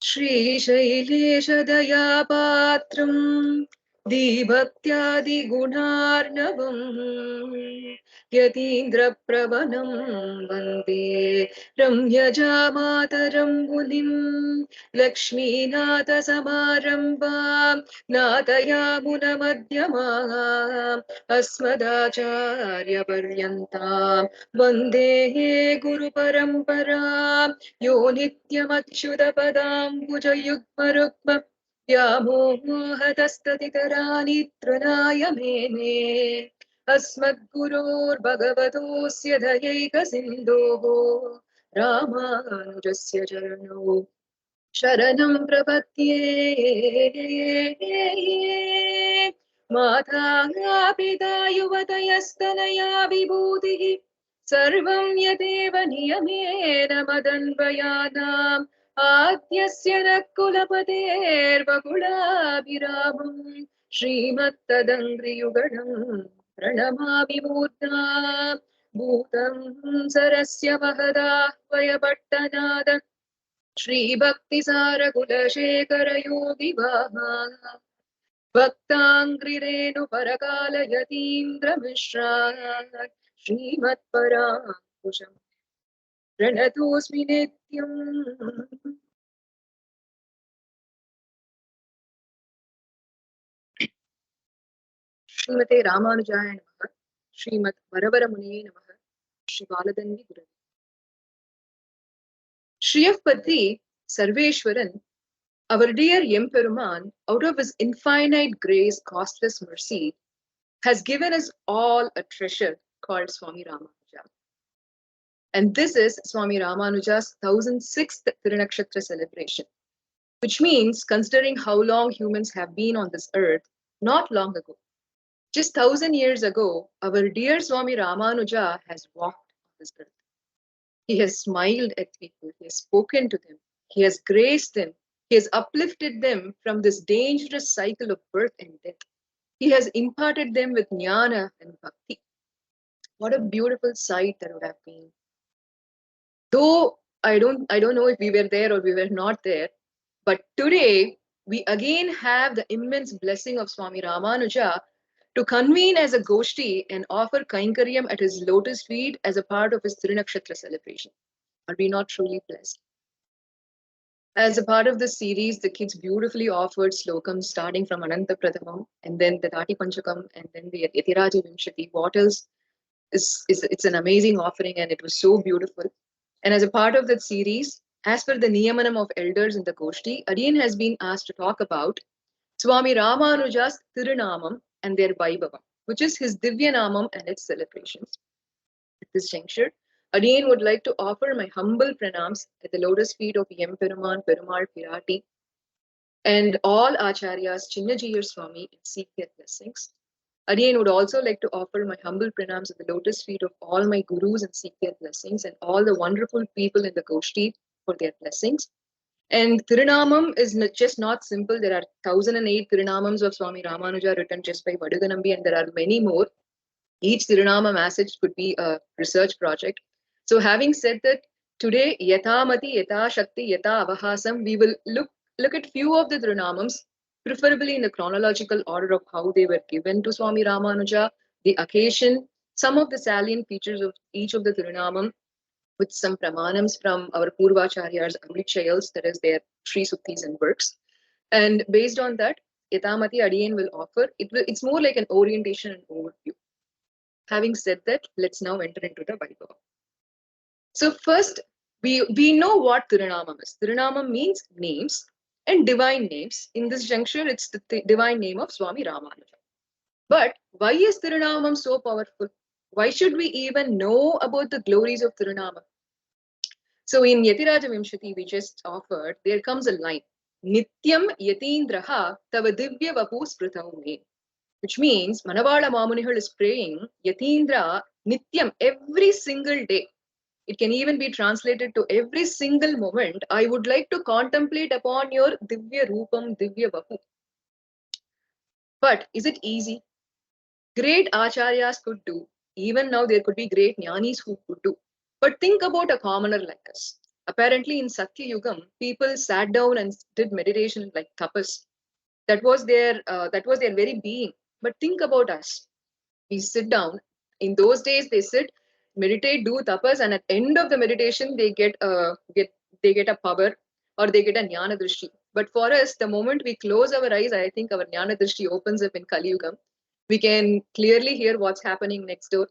श्रीशैलेशदयापात्रम् दीभक्त्यादिगुणार्णवम् यतीन्द्रप्रवणं वन्दे रम्यजामातरं मुनिम् लक्ष्मीनाथसमारम्भां नाथयामुनमध्यमाम् अस्मदाचार्यपर्यन्तां वन्दे गुरुपरम्पराम् यो नित्यमच्युतपदाम्बुजयुग्मरुक्म व्यामोहतस्ततितराणि तृणाय मेने अस्मद्गुरोर्भगवतोऽस्य दयैकसिन्धोः रामानुजस्य चरणौ शरणं प्रपद्ये माता पिता युवतयस्तनया विभूतिः सर्वं यदेव नियमेन मदन्वयानाम् आद्यस्य न कुलपतेर्वकुलाभिरामम् श्रीमत्तदङ्घ्रियुगणम् प्रणमामि मूर्धा भूतं सरस्य महदाह्वयपट्टनाद श्रीभक्तिसारकुलशेखरयोगिवाहा भक्ताङ्घ्रिरेणुपरकालयतीन्द्रमिश्रात् श्रीमत्पराङ्कुशम् प्रणतोऽस्मि नित्यम्। श्रीमते रामानुजाय नमः। श्रीमत् वरवरमुनिये नमः। श्री बालदन्वी गुरवे। Shriyapati Sarveshwaran, our dear Emperuman, out of his infinite grace, costless mercy, has given us all a treasure called Swami Ramanuja. And this is Swami Ramanuja's 1006th Tirunakshatra celebration, which means, considering how long humans have been on this earth, not long ago, just 1000 years ago, our dear Swami Ramanuja has walked on this earth. He has smiled at people, he has spoken to them, he has graced them, he has uplifted them from this dangerous cycle of birth and death. He has imparted them with jnana and bhakti. What a beautiful sight that would have been. Though I don't know if we were there or we were not there, but today we again have the immense blessing of Swami Ramanuja to convene as a Goshti and offer Kainkaryam at his lotus feet as a part of his Tirunakshatra celebration. Are we not truly blessed? As a part of this series, the kids beautifully offered slokams starting from Ananta Pradhamam and then the Tati Panchakam and then the Yatiraja Vimshati. What else? It's an amazing offering and it was so beautiful. And as a part of that series, as per the Niyamanam of elders in the Goshti, Adiyaen has been asked to talk about Swami Ramanuja's Thirunaamam and their vaibhavam, which is his Divyanamam and its celebrations. At this juncture, Adiyaen would like to offer my humble pranams at the lotus feet of Emperumanar, Perumal, Bhaarathi, and all Acharyas, Chinna Jeeyar Swami, and seek their blessings. Adiyaen would also like to offer my humble pranams at the lotus feet of all my gurus and seek their blessings, and all the wonderful people in the Goshti for their blessings. And Thirunaamam is just not simple. There are 1008 Thirunaamams of Swami Ramanuja written just by Vadaganambi, and there are many more. Each Thirunaama message could be a research project. So having said that, today, Yatha Mati, Yatha Shakti, Yatha Avahasam, we will look at few of the Thirunaamams, preferably in the chronological order of how they were given to Swami Ramanuja, the occasion, some of the salient features of each of the Thirunaamam, with some pramanams from our poorvacharyas, Amritchayals, that is their Sri Sookthis and works. And based on that, Yatamati Adiyaen will offer, it's more like an orientation and overview. Having said that, let's now enter into the Vaibhavam. So first, we know what Thirunaamam is. Thirunaamam means names and divine names. In this juncture, it's the divine name of Swami Ramanuja. But why is Thirunaamam so powerful? Why should we even know about the glories of Thirunaamam? So in Yatiraja Vimshati, we just offered, there comes a line, Nityam Yatindraha Tava Divya Vapu Sprithau Me, which means Manavala Mamunihal is praying Yatindra Nityam every single day. It can even be translated to every single moment. I would like to contemplate upon your Divya Rupam, Divya Vapu. But is it easy? Great Acharyas could do. Even now, there could be great jnanis who could do. But think about a commoner like us. Apparently, in Satya Yugam, people sat down and did meditation like tapas. That was their very being. But think about us. We sit down. In those days, they sit, meditate, do tapas, and at end of the meditation, they get a power or they get a jnana drishti. But for us, the moment we close our eyes, I think our jnana drishti opens up in Kali Yugam. We can clearly hear what's happening next door.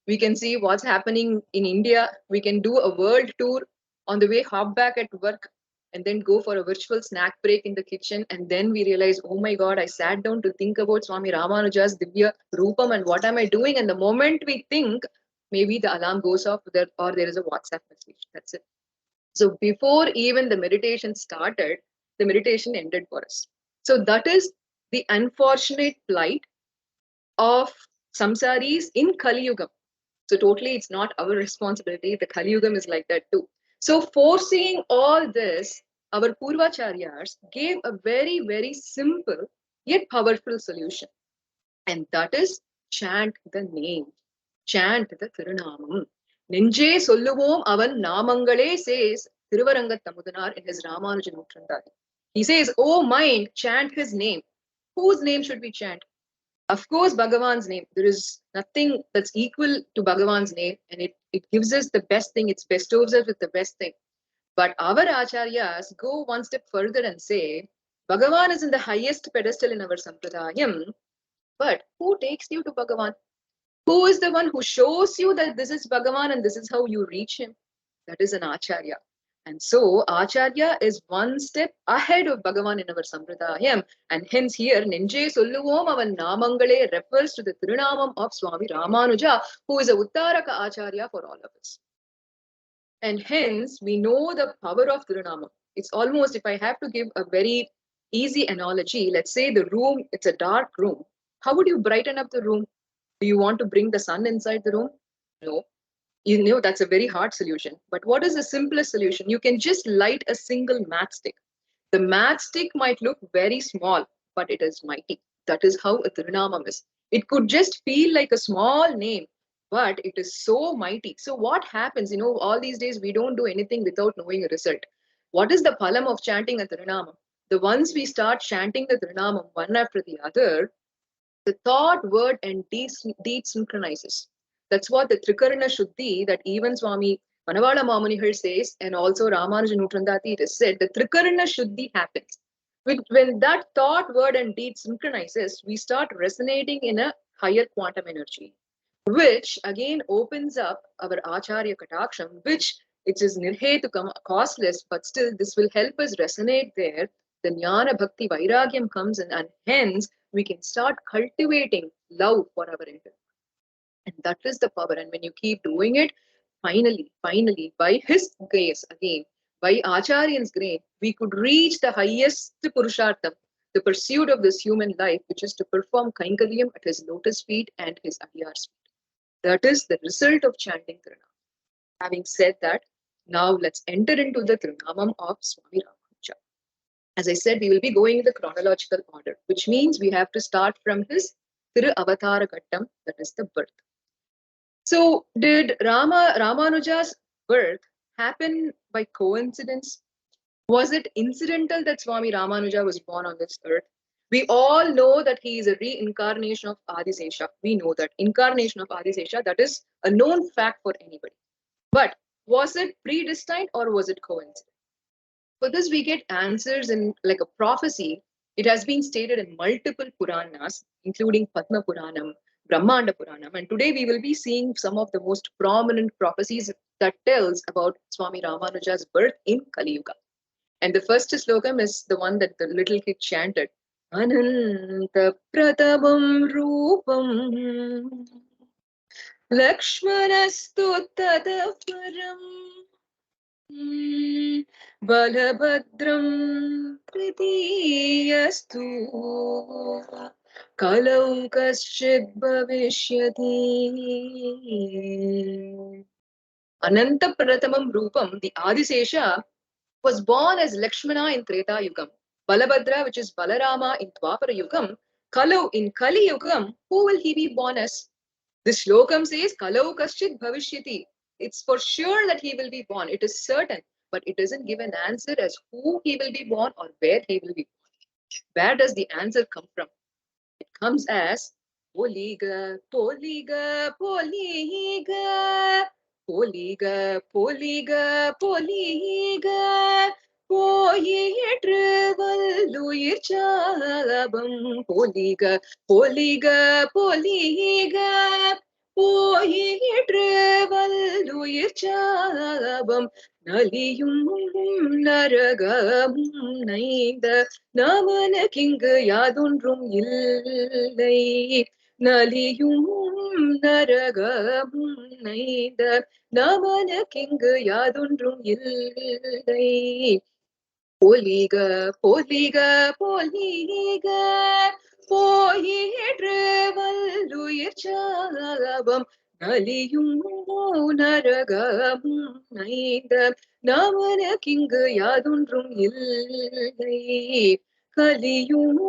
We can see what's happening in India. We can do a world tour on the way, hop back at work, and then go for a virtual snack break in the kitchen. And then we realize, oh my God, I sat down to think about Swami Ramanuja's Divya Rupam and what am I doing? And the moment we think, maybe the alarm goes off there, or there is a WhatsApp message. That's it. So before even the meditation started, the meditation ended for us. So that is the unfortunate plight of samsaris in Kali Yuga. So totally, it's not our responsibility. The Kali Yugam is like that too. So foreseeing all this, our poorvacharyas gave a very, very simple yet powerful solution. And that is chant the name. Chant the Thirunaamam. Ninje solluvom avan namangale, says Thiruvarangathamudanar in his Raamanuja Thirunaama. He says, oh mind, chant his name. Whose name should we chant? Of course, Bhagavan's name. There is nothing that's equal to Bhagavan's name, and it gives us the best thing, it bestows us with the best thing. But our acharyas go one step further and say, Bhagavan is in the highest pedestal in our sampradayam, but who takes you to Bhagavan? Who is the one who shows you that this is Bhagavan and this is how you reach him? That is an acharya. And so Acharya is one step ahead of Bhagavan in our Sampradayam. And hence here, Ninje Solluvom avan Namangale refers to the Tirunamam of Swami Ramanuja, who is a Uttaraka Acharya for all of us. And hence, we know the power of Tirunamam. It's almost, if I have to give a very easy analogy, let's say the room, it's a dark room. How would you brighten up the room? Do you want to bring the sun inside the room? No. You know, that's a very hard solution. But what is the simplest solution? You can just light a single matchstick. The matchstick might look very small, but it is mighty. That is how a Tirunamam is. It could just feel like a small name, but it is so mighty. So what happens? You know, all these days we don't do anything without knowing a result. What is the phalam of chanting a Tirunamam? The once we start chanting the Tirunamam one after the other, the thought, word, and deed synchronizes. That's what the Trikarana Shuddhi that even Swami Vanamamalai says, and also Raamanuja Thirunaama, it is said, the Trikarana Shuddhi happens. When that thought, word, and deed synchronizes, we start resonating in a higher quantum energy, which again opens up our Acharya Kataksham, which it is nirhetukam, costless, but still this will help us resonate there. The Jnana Bhakti Vairagyam comes in, and hence we can start cultivating love for our endeavor. And that is the power. And when you keep doing it, finally, by his grace again, by Acharyan's grace, we could reach the highest Purushartham, the pursuit of this human life, which is to perform Kainkaryam at his lotus feet and his Adiyar's feet. That is the result of chanting Tirunamam. Having said that, now let's enter into the Tirunamam of Swami Ramanuja. As I said, we will be going in the chronological order, which means we have to start from his Thiru Avatara Gattam, that is the birth. So, did Ramanuja's birth happen by coincidence? Was it incidental that Swami Ramanuja was born on this earth? We all know that he is a reincarnation of Adisesha. We know that incarnation of Adisesha, that is a known fact for anybody. But was it predestined or was it coincident? For this, we get answers in like a prophecy. It has been stated in multiple Puranas, including Padma Puranam, Brahmanda Puranam. And today we will be seeing some of the most prominent prophecies that tells about Swami Ramanuja's birth in Kali Yuga. And the first slokam is the one that the little kid chanted. Ananta Pratabam Rupam Lakshmanastu Tadaparam Balabhadram Tritiyastu Kalau Kaschid Bhavishyati. Ananta Pratamam Rupam, the Adisesha, was born as Lakshmana in Treta Yugam, Balabhadra, which is Balarama in Dwapara Yugam, Kalau in Kali Yugam. Who will he be born as? This shlokam says, Kalau kaschit bhavishyati. It's for sure that he will be born. It is certain. But it doesn't give an answer as who he will be born or where he will be born. Where does the answer come from? It comes as Poliga, Poliga, Poliga, Poliga, Poliga, Poliga, போயிற்று வல்லுயிர் சாபம் Poliga, Poliga, Poliga, போயிற்று வல்லுயிர் சாபம் நலியும் நரகமும் நைந்த நமனக்கிங்கு யாதொன்றும் இல்லை நலியும் நரகமும் நைந்த நமனக்கிங்கு யாதொன்றும் இல்லை பொலிக பொலிக பொலிக போயிற்று வல்லுயிர் சாபம் நலியும் நரகமும் நைந்த நமனக்கிங்கு யாதொன்றும் இல்லை கலியும்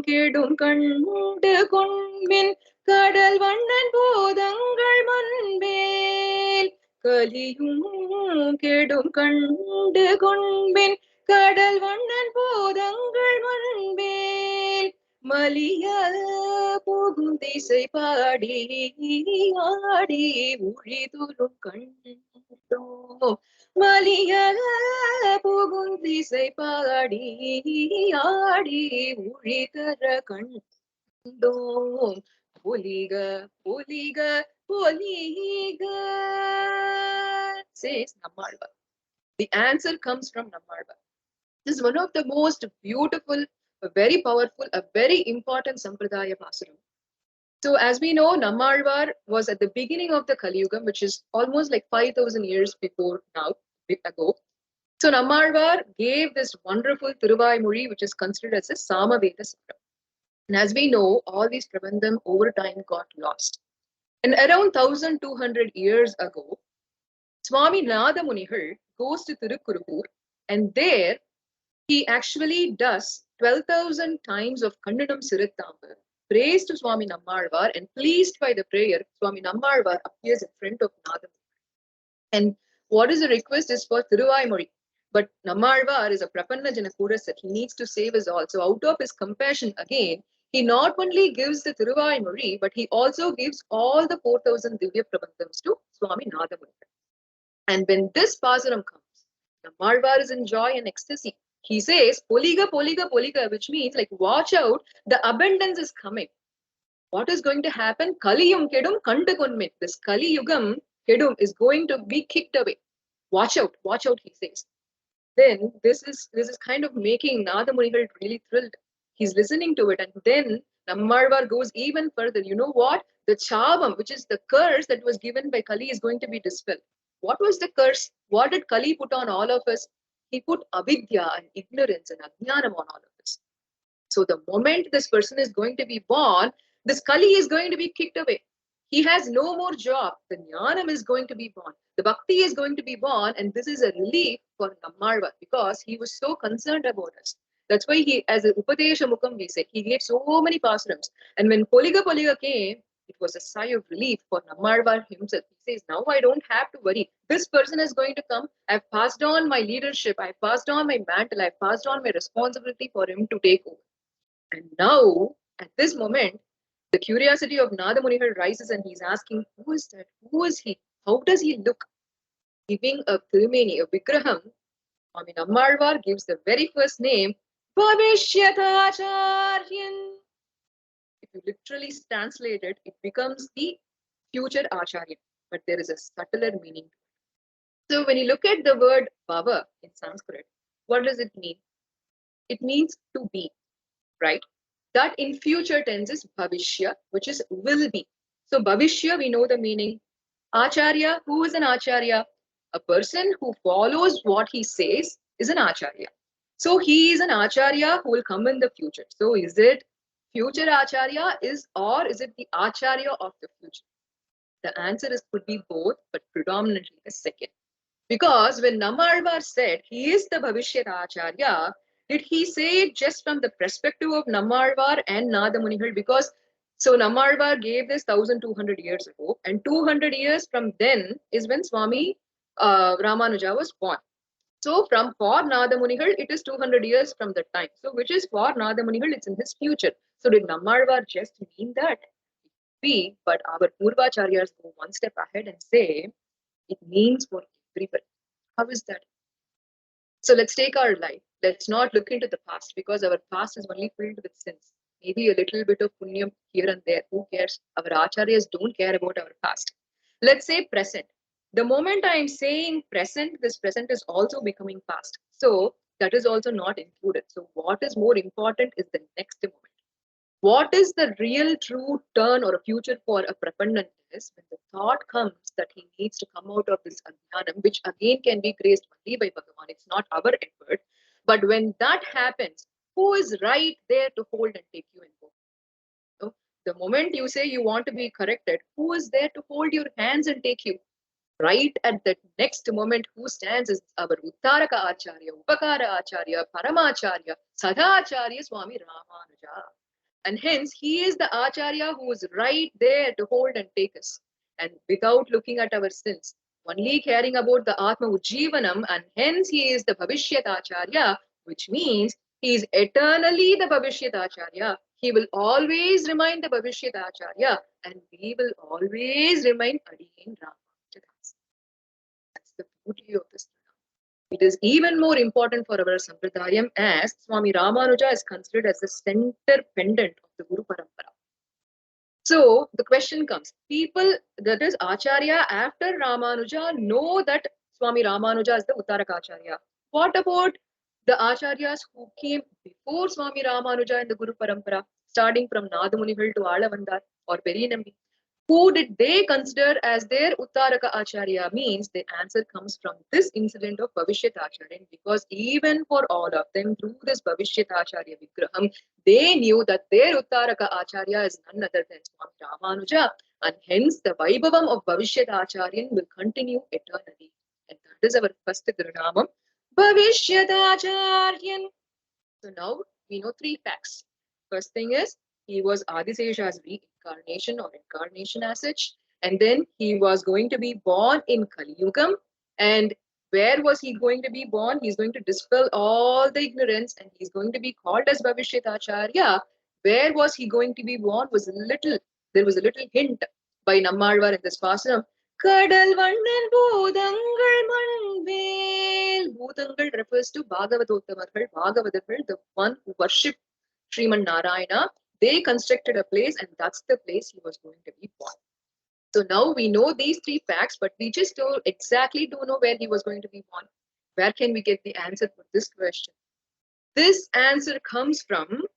கெடும் கண்டு கொண்பின் கடல் வண்ணன் போதங்கள் மண்பேல் கலியும் கெடும் கண்டு கொண்பின் கடல் வண்ணன் போதங்கள் மண்பேல் மலிய போகும் திசை பாடி ஆடி உழிதுரும் கண்டோ மலிய போகும் திசை பாடி ஆடி உழிதர கண்டோம் பொலிக பொலிக பொலிக says Nammalvar. The answer comes from Nammalvar. This is one of the most beautiful, very powerful, a very important Sampradaya Pasaram. So as we know, Nammalvar was at the beginning of the Kali Yuga, which is almost like 5,000 years before now, ago. So Nammalvar gave this wonderful Thiruvaimozhi, which is considered as a Samaveda Saram. And as we know, all these Prabandham over time got lost. And around 1,200 years ago, Swami Nadamunigal goes to Tirukurupur, and there he actually does 12,000 times of Kannadam Sirattambar, prays to Swami Nammalvar, and pleased by the prayer, Swami Nammalvar appears in front of Nadamunigal. And what is the request is for Thiruvaimozhi. But Nammalvar is a Prapanna Janakuras that he needs to save us all. So out of his compassion again, he not only gives the Thiruvaimozhi, but he also gives all the 4,000 Divya Prabandhams to Swami Nadamunigal. And when this Pasaram comes, Nammalvar is in joy and ecstasy. He says, Poliga, Poliga, Poliga, which means like, watch out, the abundance is coming. What is going to happen? Kaliyum kedum kandakonme. This Kali Yugam kedum is going to be kicked away. Watch out, he says. Then this is kind of making Nadamunigal really thrilled. He's listening to it, and then Nammalvar goes even further. You know what? The Chabam, which is the curse that was given by Kali, is going to be dispelled. What was the curse? What did Kali put on all of us? He put avidya and ignorance and ajnanam on all of us. So the moment this person is going to be born, this Kali is going to be kicked away. He has no more job. The jnanam is going to be born. The bhakti is going to be born, and this is a relief for Nammalvar because he was so concerned about us. That's why he, as an Upadesha Mukam, we say, he gave so many pasarams. And when Poliga Poliga came, it was a sigh of relief for Nammalvar himself. He says, now I don't have to worry. This person is going to come. I've passed on my leadership. I've passed on my mantle. I've passed on my responsibility for him to take over. And now, at this moment, the curiosity of Nadamunigal rises and he's asking, who is that? Who is he? How does he look? Giving a Tirumeni, a Vigraham, Swami Nammalvar gives the very first name, Acharyan. If you literally translate it, it becomes the future Acharya. But there is a subtler meaning. So when you look at the word Bhava in Sanskrit, what does it mean? It means to be, right? That in future tense is Bhavishya, which is will be. So Bhavishya, we know the meaning. Acharya, who is an Acharya? A person who follows what he says is an Acharya. So he is an Acharya who will come in the future. So is it future Acharya or is it the Acharya of the future? The answer could be both, but predominantly the second. Because when Nammalvar said he is the Bhavishyat Acharya, did he say it just from the perspective of Nammalvar and Nadamunigal? Because So Nammalvar gave this 1200 years ago, and 200 years from then is when Swami Ramanuja was born. So for Nadamunigal, it is 200 years from that time. So which is for Nadamunigal, it's in his future. So did Nammalvar just mean that? But our poorvacharyas go one step ahead and say it means for everybody. How is that? So let's take our life. Let's not look into the past because our past is only filled with sins. Maybe a little bit of punyam here and there. Who cares? Our acharyas don't care about our past. Let's say present. The moment I am saying present, this present is also becoming past. So that is also not included. So what is more important is the next moment. What is the real true turn or a future for a prepandant is when the thought comes that he needs to come out of this adhyanam, which again can be graced only by Bhagavan. It's not our effort. But when that happens, who is right there to hold and take you in both? So the moment you say you want to be corrected, who is there to hold your hands and take you? Right at that next moment, who stands is our Uttaraka Acharya, Upakara Acharya, Paramacharya, Sadacharya Swami Ramanuja. And hence, he is the Acharya who is right there to hold and take us. And without looking at our sins, only caring about the Atma Ujjivanam, and hence he is the Bhavishyat Acharya, which means he is eternally the Bhavishyat Acharya. He will always remain the Bhavishyat Acharya, and we will always remain Adiyaen Raamanuja. That's the beauty of this. It is even more important for our Sampradayam as Swami Ramanuja is considered as the center pendant of the Guru Parampara. So the question comes, people, that is Acharya after Ramanuja, know that Swami Ramanuja is the Uttaraka Acharya. What about the Acharyas who came before Swami Ramanuja in the Guru Parampara, starting from Nadamunigal to Alavandar or Perinambi? Who did they consider as their Uttaraka Acharya? Means the answer comes from this incident of Bhavishyat Acharyan, because even for all of them, through this Bhavishyat Acharya Vigraham, they knew that their Uttaraka Acharya is none other than Swami Ramanuja, and hence the vaibhavam of Bhavishyat Acharyan will continue eternally. And that is our first Thirunaamam, Bhavishyat Acharyan. So now we know three facts. First thing is, he was Adisesha's reincarnation or incarnation as such. And then he was going to be born in Kali Yugam. And where was he going to be born? He's going to dispel all the ignorance and he's going to be called as Bhavishyat Acharya. Where was he going to be born there was a little hint by Nammalvar in this Pasanam. Kadal Vannan Bhodangal Manvel. Bhodangal refers to Bhagavadottamargal, Bhagavadagal, the one who worshipped Sriman Narayana. They constructed a place and that's the place he was going to be born. So now we know these three facts, but we just don't know where he was going to be born. Where can we get the answer for this question? This answer comes from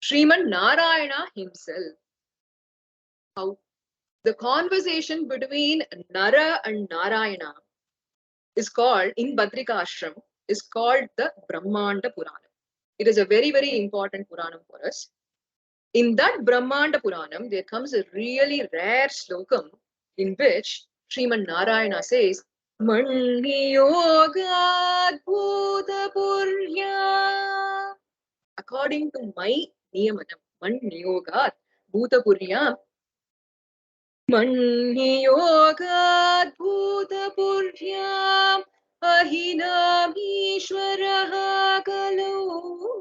Sriman Narayana himself. How? The conversation between Nara and Narayana is called, in Badrika Ashram, is called the Brahmanda Puranam. It is a very, very important Puranam for us. In that Brahmanda Puranam, there comes a really rare slokam in which Sriman Narayana says, Manniyogad Bhuta Purya. According to my Niyamanam, Manniyogad Bhuta Purya. Manniyogad Bhuta Purya. Ahinamishwaraha Kalau.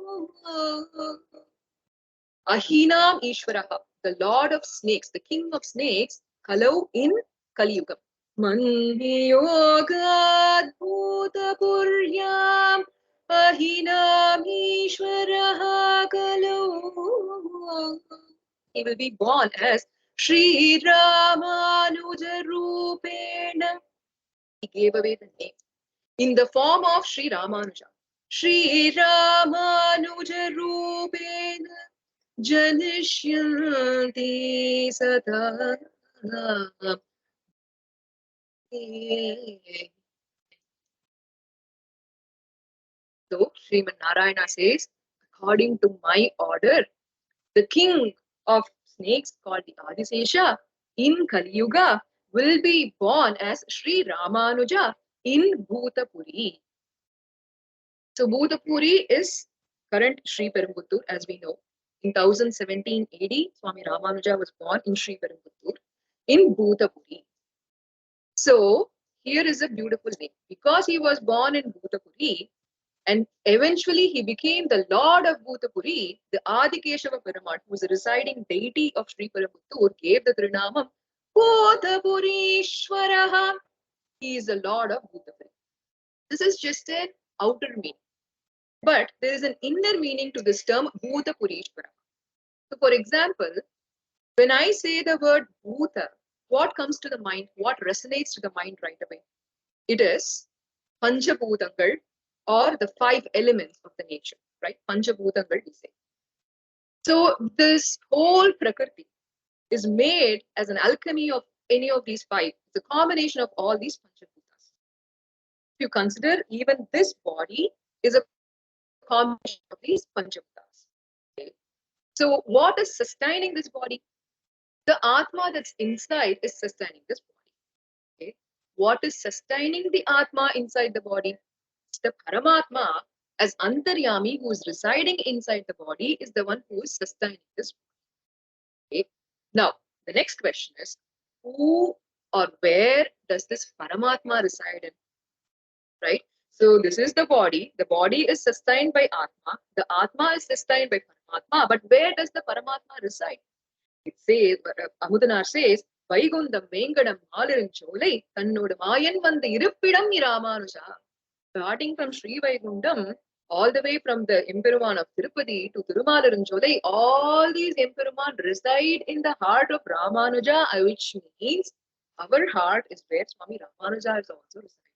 Ahinam Ishwaraha, the Lord of Snakes, the King of Snakes, Kalau in Kali Yugam. Manniyogad Bhuta Puryam Ahinam Ishwaraha Kalau. He will be born as Sriraamanuja Rupena. He gave away the name in the form of Sri Ramanuja. Sriraamanuja Rupena Janishyanti Sada. So Sriman Narayana says, according to my order, the king of snakes called the Adisesha in Kali Yuga will be born as Sri Ramanuja in Bhutapuri. So Bhutapuri is current Sri Perumbudur, as we know. In 1017 AD, Swami Ramanuja was born in Sriperumbudur in Bhutapuri. So here is a beautiful name. Because he was born in Bhutapuri and eventually he became the Lord of Bhutapuri, the Adikeshava Perumal, who is the residing deity of Sriperumbudur, gave the Thirunaamam Bhutapurishwaraha. He is the Lord of Bhutapuri. This is just an outer meaning. But there is an inner meaning to this term Bhutapurishwara. So for example, when I say the word Bhuta, what comes to the mind? What resonates to the mind right away? It is Panchabhutangal, or the 5 elements of the nature, right? Panchabhutangal, we say. So this whole Prakriti is made as an alchemy of any of these 5. It's a combination of all these Panchabhutas. If you consider, even this body is a combination of these Panchabhutas. Okay. So what is sustaining this body? The Atma that's inside is sustaining this body. Okay. What is sustaining the Atma inside the body? It's the Paramatma as Antaryami, who is residing inside the body, is the one who is sustaining this body. Okay. Now, the next question is, who or where does this Paramatma reside in? Right? So this is the body. The body is sustained by Atma. The Atma is sustained by Paramatma. But where does the Paramatma reside? It says, Amudanar says, Vaigundam Vengadam Malirinchole, Tannodu Mayan Vanda Irupidam Raamanuja. Starting from Sri Vaigundam, all the way from the Emperumanar of Tirupati to Tirumalarinchole, all these Emperuman reside in the heart of Ramanuja, which means our heart is where Swami Ramanuja is also residing.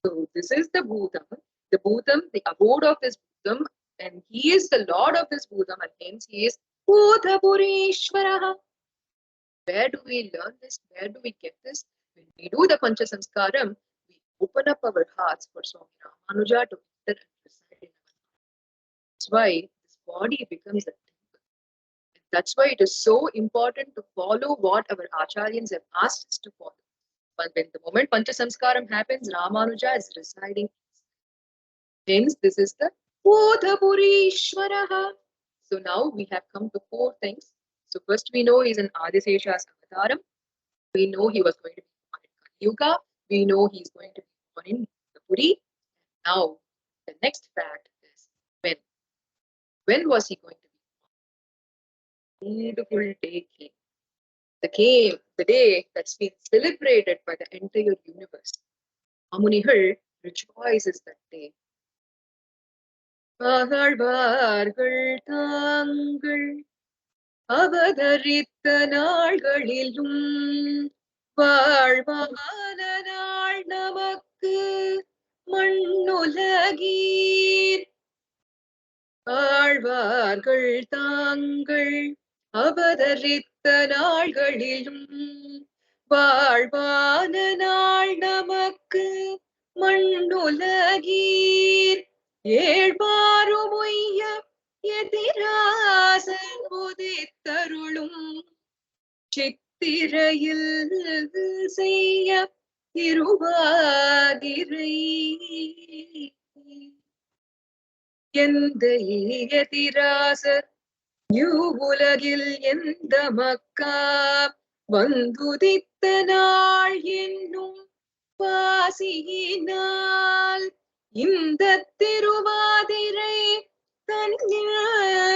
So this is the Bhutam, the abode of this Bhutam, and he is the Lord of this Bhutam, and hence he is Bhutapurishwaraha. Where do we learn this? Where do we get this? When we do the Pancha Samskaram, we open up our hearts for Swami Ramanuja to enter and reside in our heart. That's why this body becomes a temple. And that's why it is so important to follow what our Acharyans have asked us to follow. But when the moment Pancha Samskaram happens, Ramanuja is residing. Hence, this is the Bhutapurishwaraha. So now we have come to 4 things. So first we know he's an Adisesha's avataram. We know he was going to be born in Kali Yuga. We know he's going to be born in Puri. Now, the next fact is when. When was he going to be born? Beautiful day came. The day that's been celebrated by the entire universe. Amunihal rejoices that day. ஆழ்வார்கள் தாங்கள் அவதரித்த நாள்களிலும் வாழ்வான நாள் நமக்கு மண்ணுலகீர். ஆழ்வார்கள் தாங்கள் அவதரித்த நாள்களிலும் வாழ்வான நாள் நமக்கு மண்ணுலகீர். ஏழ்பாருமொய்ய எதிராசன் உதித்தருளும் சித்திரையில் செய்ய திருவாதிரை. எந்த எதிராசர் உலகில் எந்த மக்கா வந்துதித்த நாள் என்னும் பாசியினால் இந்த திருவாதிரை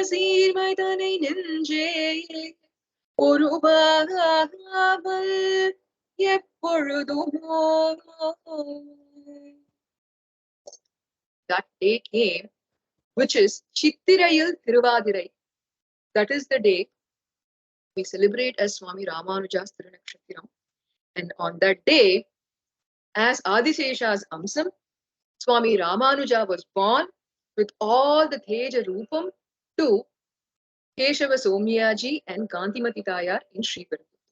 சீர்மை தனை நெஞ்சே ஒரு பாகாமல் எப்பொழுதுமோ. That day came, which is Chittirayil Thiruvadirai. That is the day we celebrate as Swami Ramanuja's Thirunakshathiram. And on that day, as Adisesha's Amsam, Swami Ramanuja was born with all the Teja Rupam to Keshava Somyaji and Kantimati Tayar in Sriperumbudur.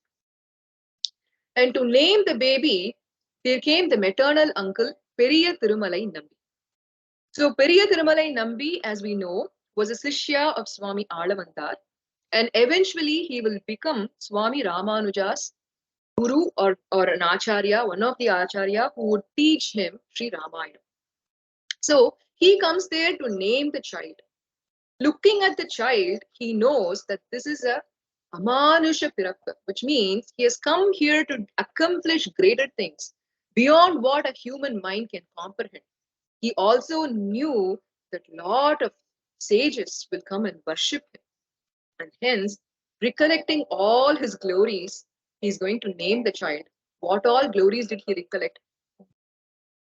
And to name the baby, there came the maternal uncle Periya Thirumalai Nambi. So Periya Thirumalai Nambi, as we know, was a Sishya of Swami Alavandar, and eventually he will become Swami Ramanuja's Guru or an Acharya, one of the Acharya who would teach him Sri Ramayana. So he comes there to name the child. Looking at the child, he knows that this is a Amanusha Pirappa, which means he has come here to accomplish greater things beyond what a human mind can comprehend. He also knew that a lot of sages will come and worship him. And hence, recollecting all his glories, he is going to name the child. What all glories did he recollect?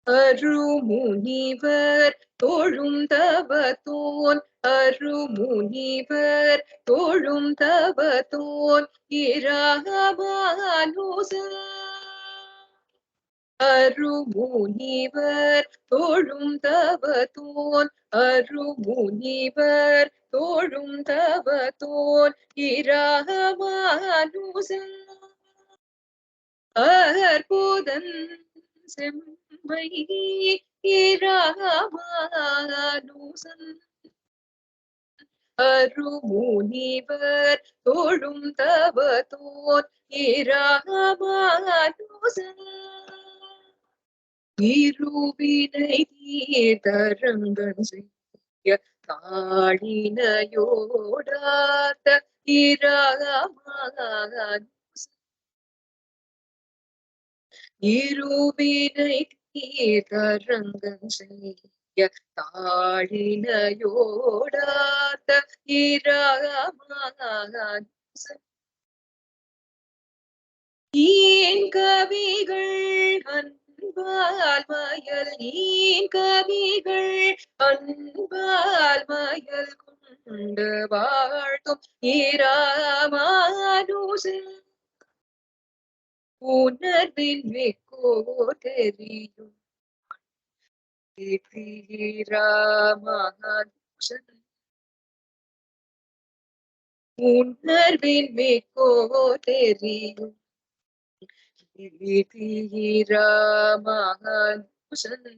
அருமுனிவர் தோழும் தவத்தோன் அருமுனிவர் தோழும் தவத்தோன் Ramanujan அருமுனிவர் தோழும் தவத்தோன் அருமுனிவர் தோழும் தவத்தோன் Ramanujan Arputhan செம்மை இராமானுசன் அருமுனிவர் தோழும் தவத்தோன் இராமானுசன் இருவினை தீர்த்தரங்கன் செய்ய தாழினையோடாத இராமானுசன் இருவினை தீர்த்தரங்கன் செய்ய தாழினையோடாத இராமானுசன் ஈன் கவிகள் அன்பால் மயல் ஈன் கவிகள் அன்பால் மயல் கொண்டு வாழ்த்தும் இராமானுசன் உணர்வின் மிக்கோ தெரியும் இராமானுசன் உணர்வின் மிக்கோ தெரியும் இராமானுசன்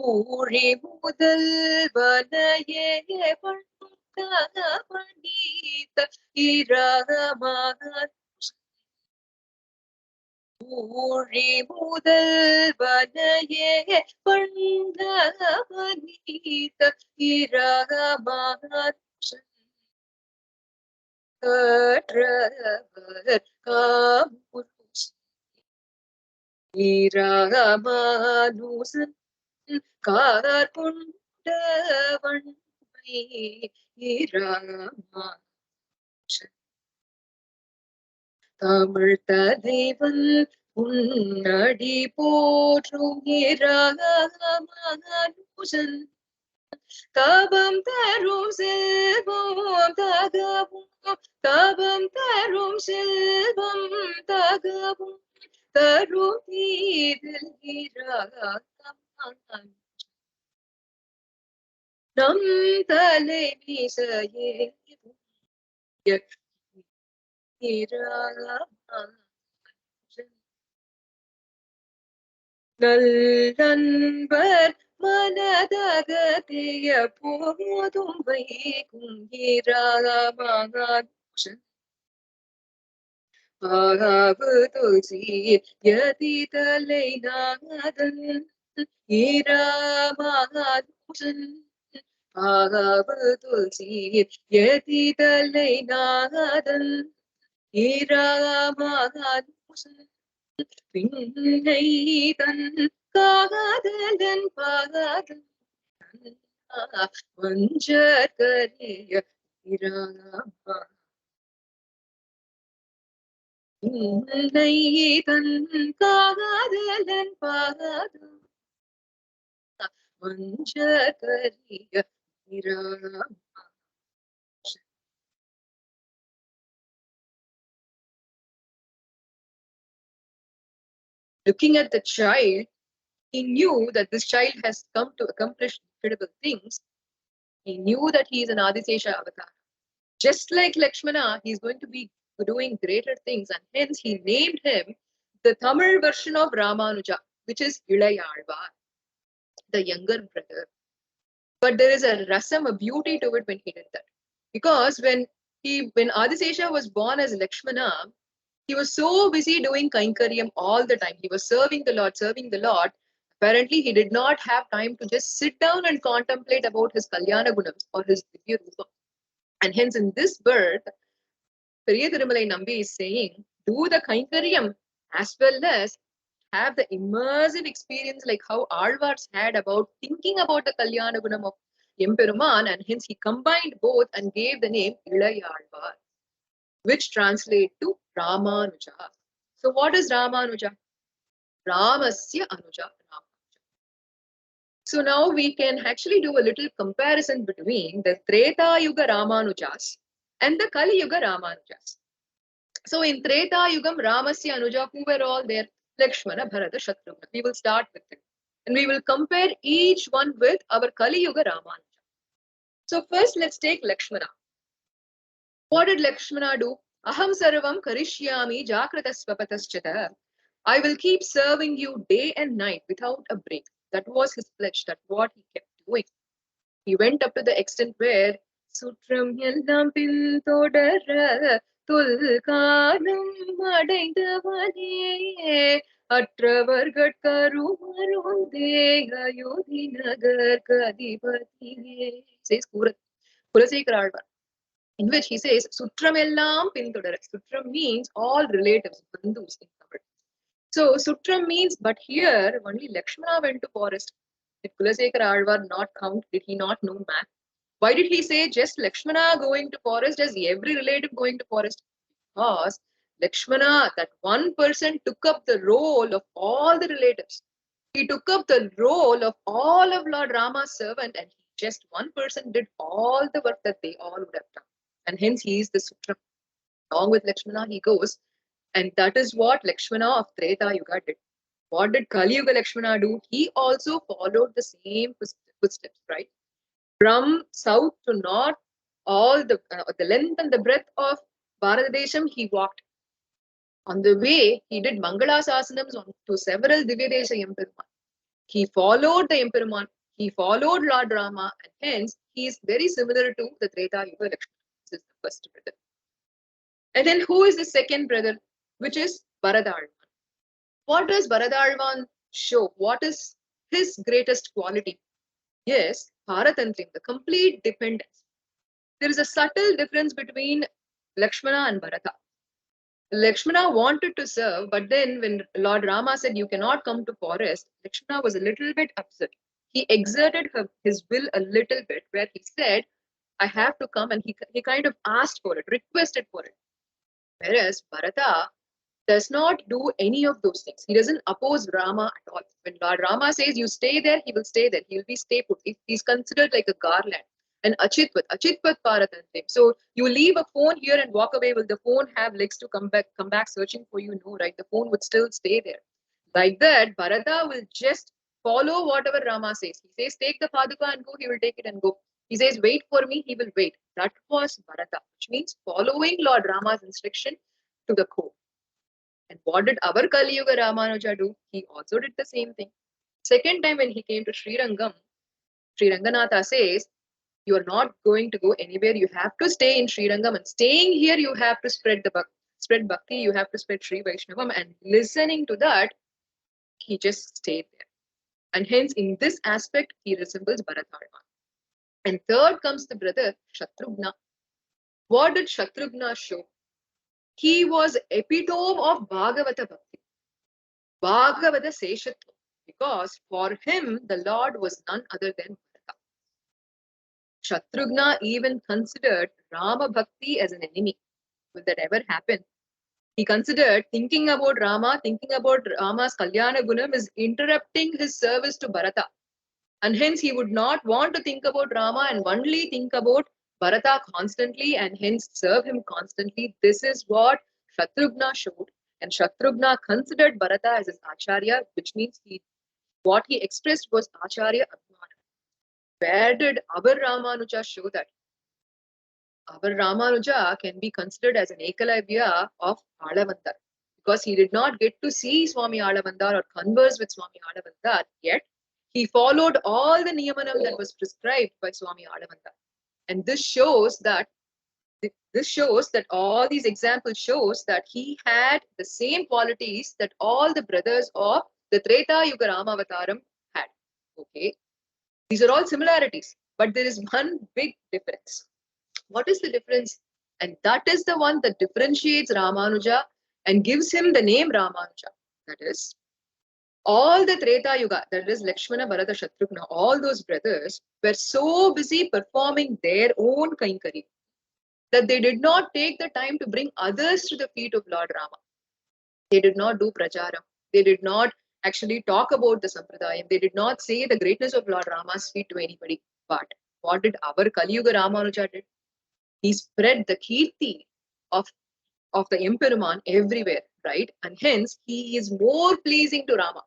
ஊழி முதல்வனையே பணித்த இராமானுசன் ஊழி முதல்வனையே பணித்த இராமானுசன் கற்றவர் காமுருசி இராமானுசன் கார்கொண்ட வண்மை இராமானுசன் தமிழ் தலைவன் உன்னடி போற்றும் இராமானுசன் தபம் தரும் செல்வம் தகவும் தபம் தரும் செல்வம் தகவும் தரும் தீதில் நம் தலை மீசையே நல்லன்பர் மனதகத்திய போதும் வைக்கும் இராமானுசன் துளசி யதி தலை நாதன் இராமானுசன் துளசி யதி தலை நாதன் இராமானுசன் பின்னை தன் காதலன் பாதன் வஞ்சகரிய இராமா பின்னை தன் காதலன் Patan வஞ்சகரிய Rama. Looking at the child, he knew that this child has come to accomplish incredible things. He knew that he is an Adisesha avatar. Just like Lakshmana, he is going to be doing greater things, and hence he named him the Tamil version of Ramanuja, which is Ilayalvar, the younger brother. But there is a rasam, a beauty to it when he did that. Because when Adisesha was born as Lakshmana, he was so busy doing Kainkaryam all the time. He was serving the Lord, Apparently, he did not have time to just sit down and contemplate about his Kalyana Gunams or his Divya Rupa. And hence, in this birth, Periya Thirumalai Nambi is saying, do the Kainkaryam as well as have the immersive experience like how Alvars had about thinking about the Kalyana Gunam of Emperuman, and hence he combined both and gave the name Ilayalvar, which translate to Ramanuja. So what is Ramanuja? Ramasya Anuja. So now we can actually do a little comparison between the Treta Yuga Ramanujas and the Kali Yuga Ramanujas. So in Treta Yugam, Ramasya Anuja, who were all there? Lakshmana, Bharata, Shatrugna. We will start with them. And we will compare each one with our Kali Yuga Ramanuja. So first let's take Lakshmana. What did Lakshmana do? Aham sarvam karishyami jakrata swapataschata. I will keep serving you day and night without a break. That was his pledge. That's what he kept doing. He went up to the extent where Sutram yellam pintodara tulkanam adaindavane atravargatkarumarunde ayodhinagar kadipati. Says Kulasekara, in which he says Sutram ellam pintodara. Sutram means all relatives, bandhus in Tamil. So Sutram means, but here only Lakshmana went to forest. Did Kulasekara Alvar not count? Did he not know math? Why did he say just Lakshmana going to forest as every relative going to forest? Because Lakshmana, that one person, took up the role of all the relatives. He took up the role of all of Lord Rama's servant, and just one person did all the work that they all would have done. And hence he is the Sutram. Along with Lakshmana, he goes. And that is what Lakshmana of Treta Yuga did. What did Kali Yuga Lakshmana do? He also followed the same footsteps, right? From south to north, all the length and the breadth of Bharatadesham, he walked. On the way, he did Mangalasasanams to several Divyadesha Emperuman. He followed the Emperuman. He followed Lord Rama, and hence he is very similar to the Treta Yuga Lakshmana. This is the first brother. And then who is the second brother? Which is Bharadalvan. What does Bharadalvan show? What is his greatest quality? Yes, Bharatantrim, the complete dependence. There is a subtle difference between Lakshmana and Bharata. Lakshmana wanted to serve, but then when Lord Rama said, you cannot come to forest, Lakshmana was a little bit upset. He exerted his will a little bit, where he said, I have to come, and he kind of asked for it, requested for it. Whereas Bharata does not do any of those things. He doesn't oppose Rama at all. When Lord Rama says you stay there, he will stay there. He will be stay put. He's considered like a garland. And Achitvat Paratantim. So you leave a phone here and walk away. Will the phone have legs to come back searching for you? No, right? The phone would still stay there. Like that, Bharata will just follow whatever Rama says. He says, take the Paduka and go, he will take it and go. He says, wait for me, he will wait. That was Bharata, which means following Lord Rama's instruction to the core. And what did our Kali Yuga Ramanuja do? He also did the same thing. Second time when he came to Srirangam, Sri Ranganatha says, you are not going to go anywhere. You have to stay in Srirangam, and staying here, you have to spread bhakti, you have to spread Sri Vaishnavam, and listening to that, he just stayed there. And hence, in this aspect, he resembles Bharatadvan. And third comes the brother Shatrugna. What did Shatrugna show? He was epitome of Bhagavata Bhakti, Bhagavata Seshatva, because for him, the Lord was none other than Bharata. Shatrugna even considered Rama Bhakti as an enemy. Will that ever happen? He considered thinking about Rama, thinking about Rama's Kalyana Gunam is interrupting his service to Bharata. And hence he would not want to think about Rama and only think about Bharata constantly and hence serve him constantly. This is what Shatrugna showed. And Shatrugna considered Bharata as his Acharya, which means what he expressed was Acharya Abhimana. Where did our Ramanuja show that? Our Ramanuja can be considered as an Ekalavya of Alavandar, because he did not get to see Swami Alavandar or converse with Swami Alavandar, yet he followed all the Niyamanam that was prescribed by Swami Alavandar. And this shows that all these examples shows that he had the same qualities that all the brothers of the Treta Yuga Ramavataram Okay, these are all similarities, but there is one big difference. What is the difference? And that is the one that differentiates Ramanuja and gives him the name Ramanuja. That is, all the Treta Yuga, that is Lakshmana, Bharata, Shatrughna, all those brothers were so busy performing their own kainkari that they did not take the time to bring others to the feet of Lord Rama. They did not do pracharam. They did not actually talk about the sampradayam. They did not say the greatness of Lord Rama's feet to anybody. But what did our Kali Yuga Ramanuja did? He spread the kirti of, of the Emperuman everywhere, right? And hence, he is more pleasing to Rama.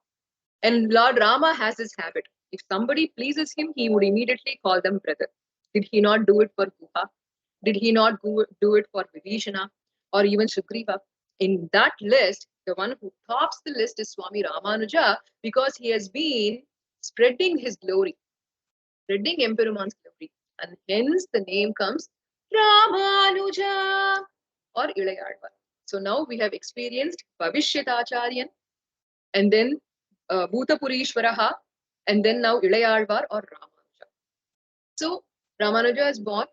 And Lord Rama has this habit. If somebody pleases him, he would immediately call them brother. Did he not do it for Guha? Did he not do it for Vibhishana or even Sugriva? In that list, the one who tops the list is Swami Ramanuja because he has been spreading his glory, spreading Emperuman's glory. And hence the name comes Ramanuja or Ilayalvar. So now we have experienced Acharyan and then Bhutapurishwaraha and then now Ilayalvar or Ramanuja. So Ramanuja is born.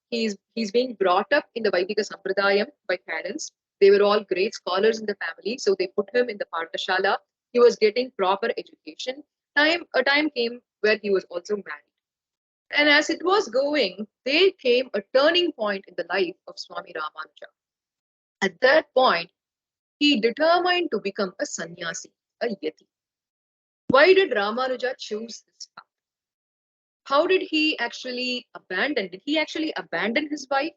He's being brought up in the Vaidika Sampradayam by parents. They were all great scholars in the family, so they put him in the Patashala. He was getting proper education. A time came where he was also married. And as it was going, there came a turning point in the life of Swami Ramanuja. At that point, he determined to become a sannyasi, a yati. Why did Ramanuja choose this path? How did he actually abandon? Did he actually abandon his wife?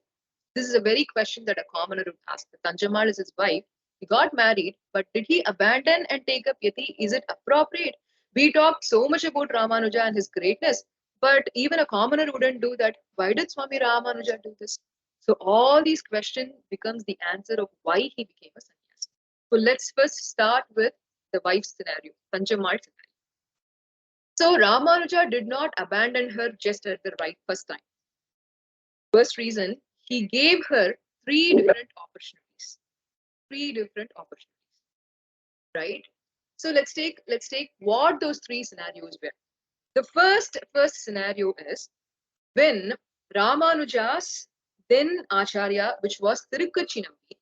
This is a very question that a commoner would ask. The Tanjamal is his wife. He got married, but did he abandon and take up yati? Is it appropriate? We talked so much about Ramanuja and his greatness, but even a commoner wouldn't do that. Why did Swami Ramanuja do this? So all these questions becomes the answer of why he became a sannyasi. So let's first start with the wife's scenario, Tanjamal scenario. So Ramanuja did not abandon her just at the right first time. First reason, he gave her three different opportunities. Three different opportunities, right? So let's take what those three scenarios were. The first scenario is when Ramanuja's then Acharya, which was Tirukachinambi,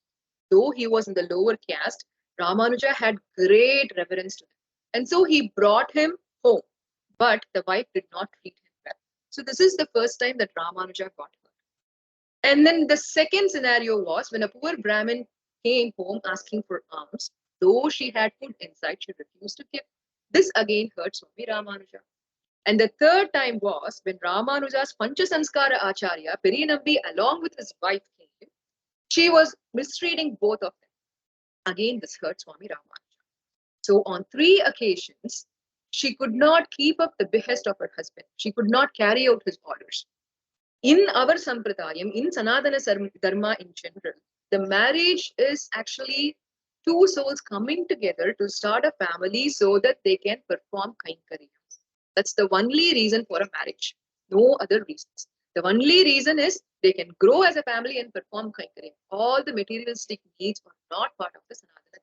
though he was in the lower caste, Ramanuja had great reverence to him. And so he brought him home, but the wife did not treat him well. So this is the first time that Ramanuja got hurt. And then the second scenario was when a poor Brahmin came home asking for alms, though she had food inside, she refused to give. This again hurt Swami Ramanuja. And the third time was when Ramanuja's Panchasanskara Acharya, Perinambi, along with his wife came. She was mistreating both of them. Again, this hurt Swami Ramanuja. So on three occasions, she could not keep up the behest of her husband. She could not carry out his orders. In our Sampradayam, in Sanatana Dharma in general, the marriage is actually two souls coming together to start a family so that they can perform kainkari. That's the only reason for a marriage. No other reasons. The only reason is they can grow as a family and perform kainkari. All the materialistic needs are not part of the Sanatana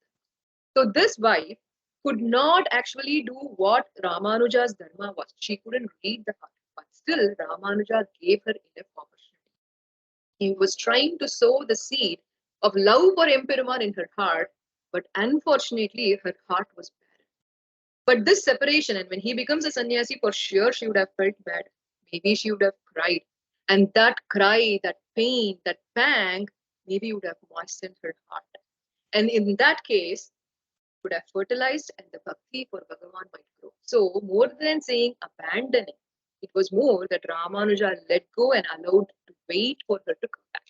Dharma. So this wife could not actually do what Ramanuja's Dharma was. She couldn't read the heart. But still, Ramanuja gave her enough opportunity. He was trying to sow the seed of love for Emperuman in her heart, but unfortunately, her heart was barren. But this separation, and when he becomes a sannyasi, for sure she would have felt bad. Maybe she would have cried. And that cry, that pain, that pang, maybe would have moistened her heart. And in that case, would have fertilized and the bhakti for Bhagavan might grow. So, more than saying abandoning, it was more that Ramanuja let go and allowed to wait for her to come back.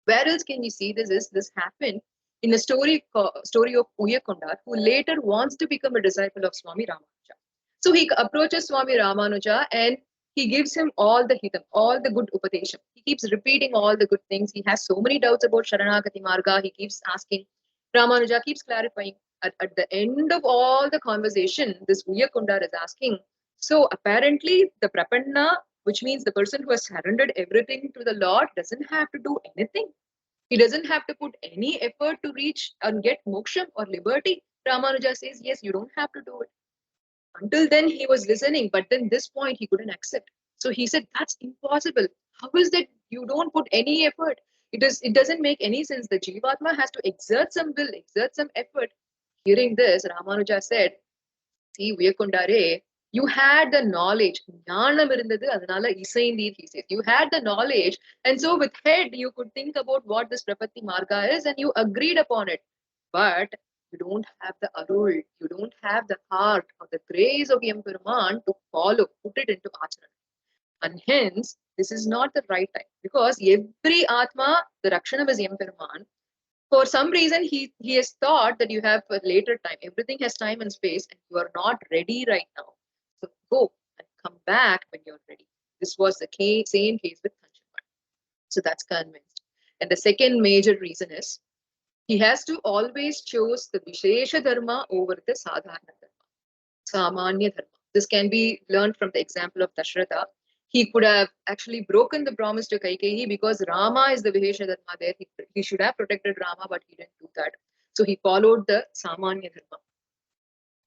Where else can we see this? This happened in a story of Uyakondar, who later wants to become a disciple of Swami Ramanuja. So he approaches Swami Ramanuja and he gives him all the hitam, all the good upadesham. He keeps repeating all the good things. He has so many doubts about Sharanagati Marga. He keeps asking. Ramanuja keeps clarifying. At the end of all the conversation, this Uyakondar is asking, so apparently the Prapanna, which means the person who has surrendered everything to the Lord, doesn't have to do anything. He doesn't have to put any effort to reach and get moksha or liberty. Ramanuja says, yes, you don't have to do it. Until then, he was listening, but then this point he couldn't accept. So he said, that's impossible. How is that you don't put any effort? It doesn't make any sense. The Jivatma has to exert some will, exert some effort. Hearing this, Ramanuja said, see, Viyakundare, you had the knowledge. Jnanam irundhathu, adanala isaindheer, he says. You had the knowledge, and so with head you could think about what this Prapatti Marga is, and you agreed upon it. But you don't have the arul, you don't have the heart or the grace of Emperuman to follow, put it into Acharyan. And hence, this is not the right time. Because every Atma, the Rakshanam is Emperuman. For some reason, he has thought that you have a later time. Everything has time and space, and you are not ready right now. So go and come back when you're ready. This was the same case with Kanchapan. So that's convinced. And the second major reason is he has to always choose the Vishesha Dharma over the Sadharana Dharma, Samanya Dharma. This can be learned from the example of Dashratha. He could have actually broken the promise to Kaikeyi because Rama is the Vishesha Dharma there. He should have protected Rama, but he didn't do that. So he followed the Samanya Dharma.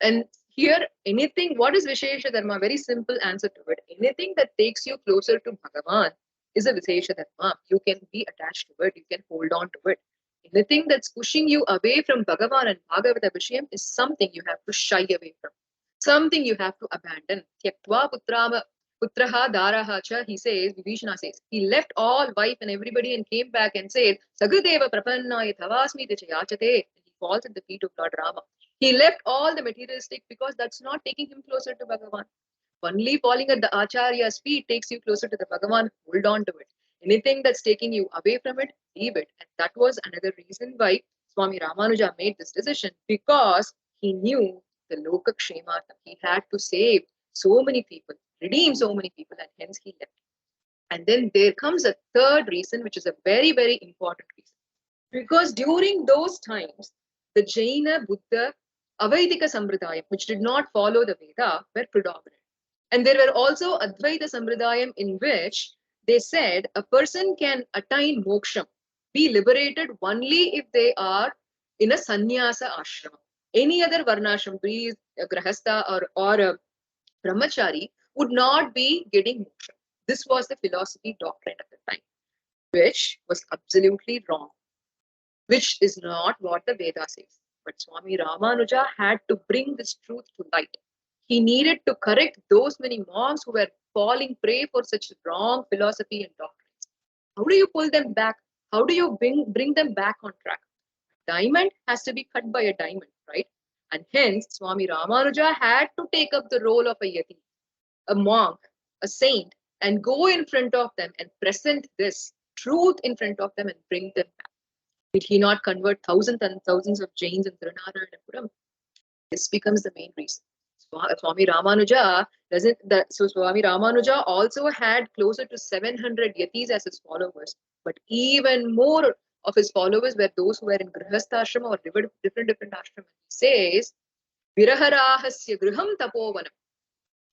And here, anything, what is Vishesha Dharma? Very simple answer to it. Anything that takes you closer to Bhagavan is a Vishesha Dharma. You can be attached to it, you can hold on to it. Anything that's pushing you away from Bhagavan and Bhagavata Vishayam is something you have to shy away from. Something you have to abandon. Tyaktva putraha daraha cha, he says, Vibhishana says, he left all, wife and everybody, and came back and said, Sagudeva prapannaya thavasmi yachate. He falls at the feet of Lord Rama. He left all the materialistic because that's not taking him closer to Bhagavan. Only falling at the Acharya's feet takes you closer to the Bhagavan. Hold on to it. Anything that's taking you away from it, leave it. And that was another reason why Swami Ramanuja made this decision, because he knew the Loka Kshemartham. He had to save so many people, redeem so many people, and hence he left. And then there comes a third reason, which is a very, very important reason. Because during those times, the Jaina, Buddha, Avaidika Sambradayam, which did not follow the Veda, were predominant. And there were also Advaita Sambradayam, in which they said a person can attain moksha, be liberated only if they are in a sannyasa ashrama. Any other varnashram, be it a grahastha or a brahmachari, would not be getting moksha. This was the philosophy doctrine at the time, which was absolutely wrong, which is not what the Veda says. But Swami Ramanuja had to bring this truth to light. He needed to correct those many monks who were falling prey for such wrong philosophy and doctrines. How do you pull them back? How do you bring them back on track? Diamond has to be cut by a diamond, right? And hence, Swami Ramanuja had to take up the role of a yati, a monk, a saint, and go in front of them and present this truth in front of them and bring them back. Did he not convert thousands and thousands of Jains in Tirunelveli? This becomes the main reason. Swami Ramanuja Swami Ramanuja also had closer to 700 yatis as his followers, but even more of his followers were those who were in Grihastha Ashrama or different ashrama. He says, Viraharahasya Griham Tapovanam.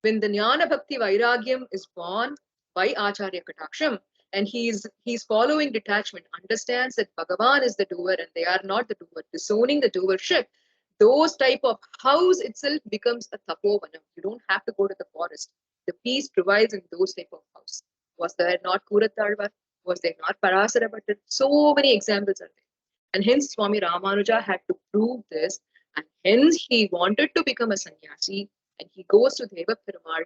When the Jnana Bhakti Vairagyam is born by Acharya Kataksham, and he's following detachment, understands that Bhagavan is the doer and they are not the doer, disowning the doership, those type of house itself becomes a tapovanam. You don't have to go to the forest. The peace provides in those type of house. Was there not Kuratarva? Was there not Parasara Bhattan? So many examples are there. And hence Swami Ramanuja had to prove this, and hence he wanted to become a sannyasi, and he goes to Devaganam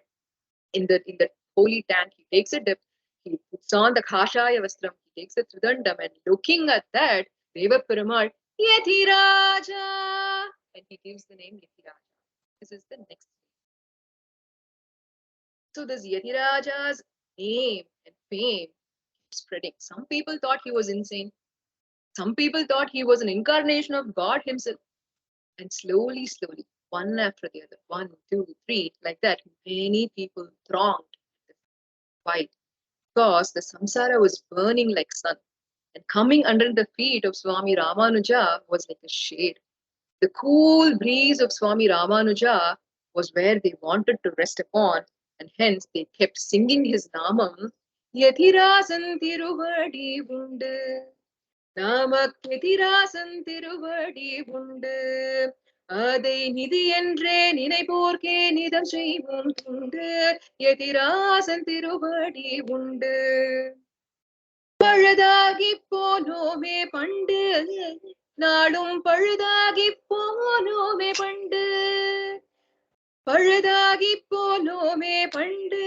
in the holy tank. He takes a dip, he puts on the Khashaya Vastram, he takes the Tridandam, and looking at that, Devaganam, Yathiraja, and he gives the name Yathiraja. This is the next name. So this Yathiraja's name and fame spreading. Some people thought he was insane. Some people thought he was an incarnation of God himself. And slowly, one after the other, 1, 2, 3, like that, many people thronged. Why? Because the samsara was burning like sun. And coming under the feet of Swami Ramanuja was like a shade. The cool breeze of Swami Ramanuja was where they wanted to rest upon, and hence they kept singing his namam. Yathirasan Thiruvadi Bundu, Namak Yathirasan Thiruvadi Bundu, அதை நிதி என்றே நினைப்போர்க்கே நிதம் செய்வோம் துண்டு எதிராசன் திருவடி உண்டு. பழுதாகி போனோமே பண்டு நாடும் பழுதாகி போனோமே பண்டு. பழுதாகி போனோமே பண்டு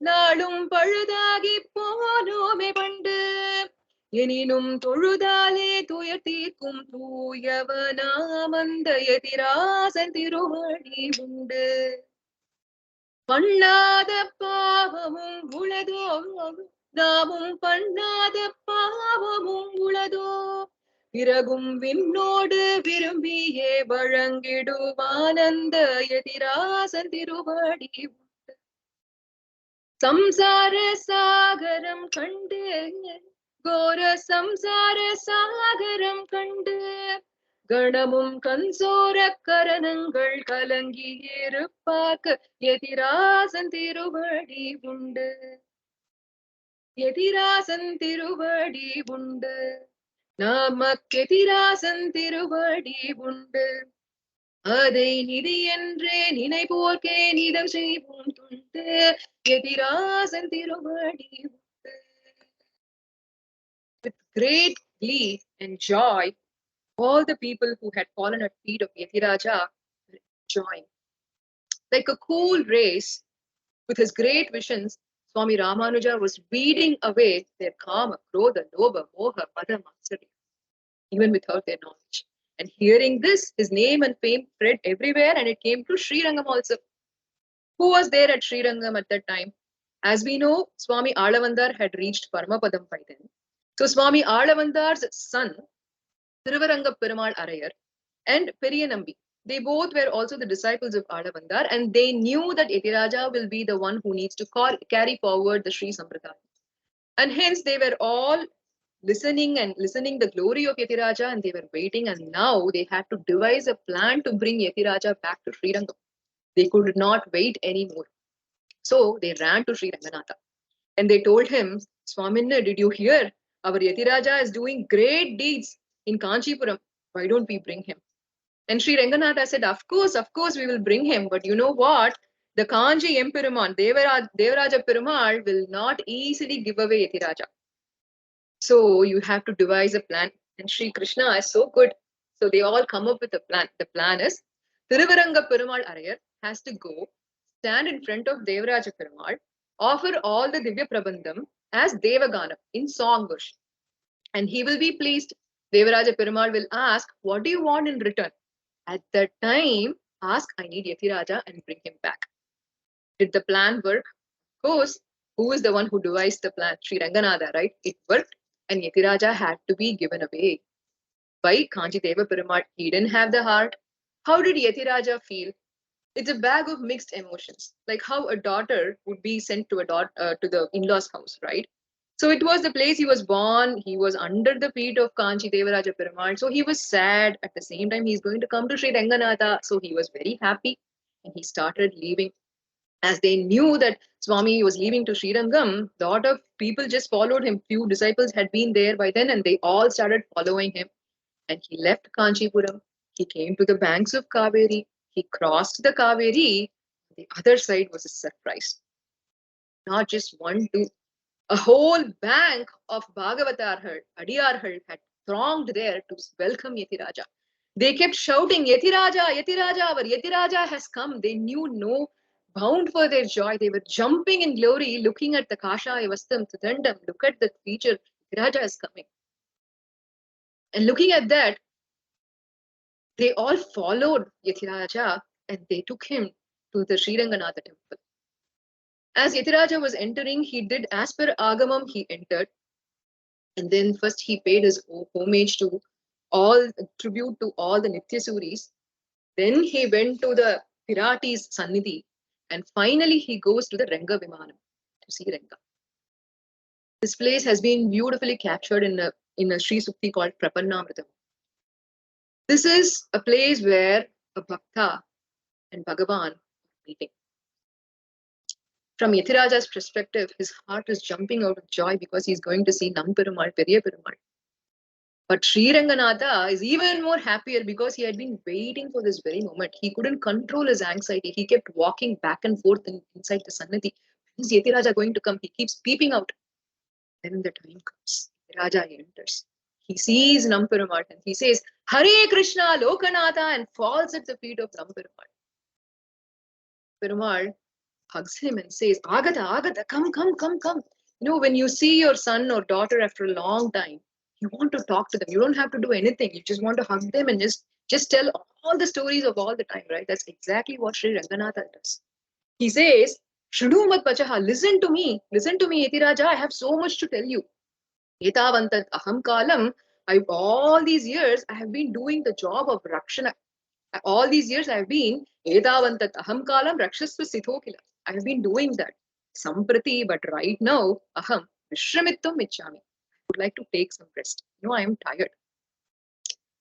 நாளும் பழுதாகி போனோமே பண்டு. எனினும் தொழுதாலே துயர் தீர்க்கும் தூயவனாமந்த எதிராசன் திருவடி உண்டு. பண்ணாத பாவமும் உளதோ நாமும் பண்ணாத பாவமும் உளதோ. பிறகும் விண்ணோடு விரும்பியே வழங்கிடுவானந்த எதிராசன் திருவடி உண்டு. சம்சார சாகரம் கண்டு கோர சம்சார சாகரம் கண்டு கணமும் கன்சோர கரணங்கள் கலங்கி இருப்பாக்க எதிராசன் திருவடி உண்டு. எதிராசன் திருவடி உண்டு. நமக்கெதிராசன் திருவடி உண்டு. அதை நிதி என்றே நினைப்போர்க்கே நிதம் செய்வோம் துண்டு எதிராசன் திருவடி உண்டு. With great glee and joy, all the people who had fallen at feet of Yetiraja were enjoying. Like a cool race, with his great visions, Swami Ramanuja was weeding away their kama, krodha, lobha, moha, mada, matsarya, even without their knowledge. And hearing this, his name and fame spread everywhere, and it came to Srirangam also. Who was there at Srirangam at that time? As we know, Swami Alavandar had reached Paramapadam by then. So Swami Alavandar's son, Thiruvadigalae Arayar and Periyanambi, they both were also the disciples of Alavandar, and they knew that Yetiraja will be the one who needs to carry forward the Sri Sampradaya. And hence they were all listening the glory of Yetiraja, and they were waiting, and now they had to devise a plan to bring Yetiraja back to Srirangam. They could not wait anymore. So they ran to Sri Ranganatha and they told him, Swaminna, did you hear? Our Yetiraja is doing great deeds in Kanchipuram. Why don't we bring him? And Sri Ranganatha said, of course, we will bring him. But you know what? The Kanchi Emperumanar, Devaraja Perumal will not easily give away Yetiraja. So you have to devise a plan. And Sri Krishna is so good. So they all come up with a plan. The plan is Thiruvaranga Perumal Arayar has to go, stand in front of Devaraja Perumal, offer all the Divya Prabandham as Devaganam in song version. And he will be pleased. Devaraja Perumal will ask, what do you want in return? At that time, ask, I need Yetiraja, and bring him back. Did the plan work? Of course. Who is the one who devised the plan? Sri Ranganatha, right? It worked. And Yetiraja had to be given away by Kanchi Deva Perumal. He didn't have the heart. How did Yetiraja feel? It's a bag of mixed emotions, like how a daughter would be sent to to the in-laws' house, right? So it was the place he was born. He was under the feet of Kanchi Devaraja Perumal. So he was sad. At the same time, he's going to come to Sri Ranganatha. So he was very happy, and he started leaving. As they knew that Swami was leaving to Srirangam, a lot of people just followed him. Few disciples had been there by then, and they all started following him. And he left Kanchipuram. He came to the banks of Kaveri. He crossed the Kaveri. The other side was a surprise. Not just one, two. A whole bank of Bhagavatar Adiyar had thronged there to welcome Yetiraja. They kept shouting, Yetiraja, Yetiraja, our Yetiraja has come. They knew no bound for their joy. They were jumping in glory, looking at the Kashaya Vastam Tudandam. Look at the feature, Yetiraja is coming. And looking at that, they all followed Yetiraja and they took him to the Sri Ranganatha temple. As Yetiraja was entering, he did as per Agamam, he entered. And then first he paid his homage to all, tribute to all the Nityasuris. Then he went to the Pirati's Sannidhi. And finally he goes to the Ranga Vimanam to see Ranga. This place has been beautifully captured in a Sri Sukti called Prapanamritam. This is a place where a Bhakta and Bhagavan are meeting. From Yetiraja's perspective, his heart is jumping out of joy because he's going to see Namperumal, Periya Perumal. But Sri Ranganatha is even more happier because he had been waiting for this very moment. He couldn't control his anxiety. He kept walking back and forth inside the Sannidhi. When is Yetiraja going to come? He keeps peeping out. Then the time comes. Raja enters. He sees Namperumal and he says, Hare Krishna, Lokanatha, and falls at the feet of Namperumal. Perumal hugs him and says, Agata, Agata, come, come, come, come. You know, when you see your son or daughter after a long time, you want to talk to them. You don't have to do anything. You just want to hug them and just tell all the stories of all the time, right? That's exactly what Sri Ranganatha does. He says, Shrudumat Pachaha, listen to me, Yetiraja, I have so much to tell you. Etavantat aham kalam, all these years, I have been doing the job of Rakshana. All these years, I have been Etavantat aham kalam Rakshasva Sithokila. I have been doing that. Samprati, but right now, aham Vishramittam Ichami. I would like to take some rest. No, I am tired.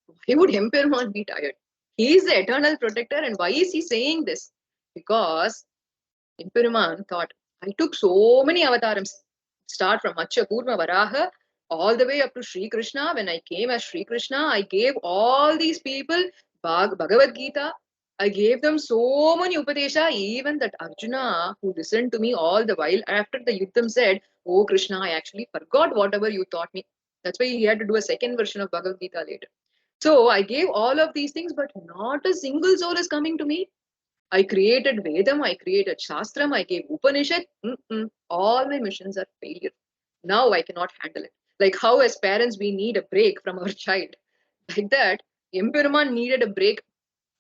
Why would Emperuman be tired? He is the eternal protector, and why is he saying this? Because Emperuman thought, I took so many avatarams, start from Matsya, Purva, Varaha, all the way up to Sri Krishna. When I came as Sri Krishna, I gave all these people Bhagavad Gita. I gave them so many Upadesha, even that Arjuna, who listened to me all the while, after the Yuddham said, Oh Krishna, I actually forgot whatever you taught me. That's why he had to do a second version of Bhagavad Gita later. So I gave all of these things, but not a single soul is coming to me. I created Vedam, I created Shastram, I gave Upanishad. All my missions are failure. Now I cannot handle it. Like how as parents we need a break from our child. Like that, Emperuman needed a break,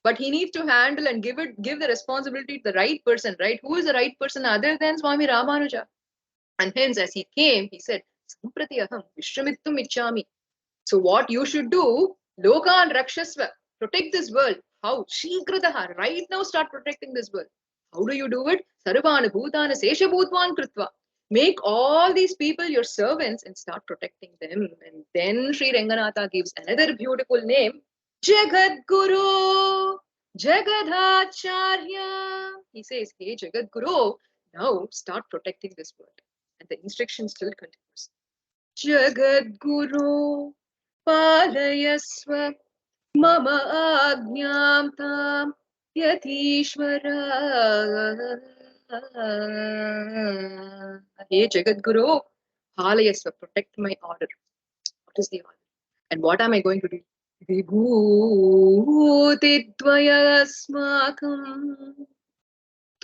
but he needs to handle and give the responsibility to the right person, right? Who is the right person other than Swami Ramanuja? And hence, as he came, he said, Samprati aham Vishramittum Ichami. So what you should do, Lokan Rakshasva, protect this world. How? Shikrataha, right now start protecting this world. How do you do it? Sarvana Bhutana Seshabhutvan Kritva. Make all these people your servants and start protecting them. And then Sri Ranganatha gives another beautiful name, Jagat Guru, Jagadacharya. He says, hey Jagat Guru, now start protecting this world. And the instruction still continues. Jagadguru Palayasva Mama Agnyam Tam Yathishvara. Hey Jagadguru, Palayasva, protect my order. What is the order? And what am I going to do? Vibhuti Dvaya Asmakam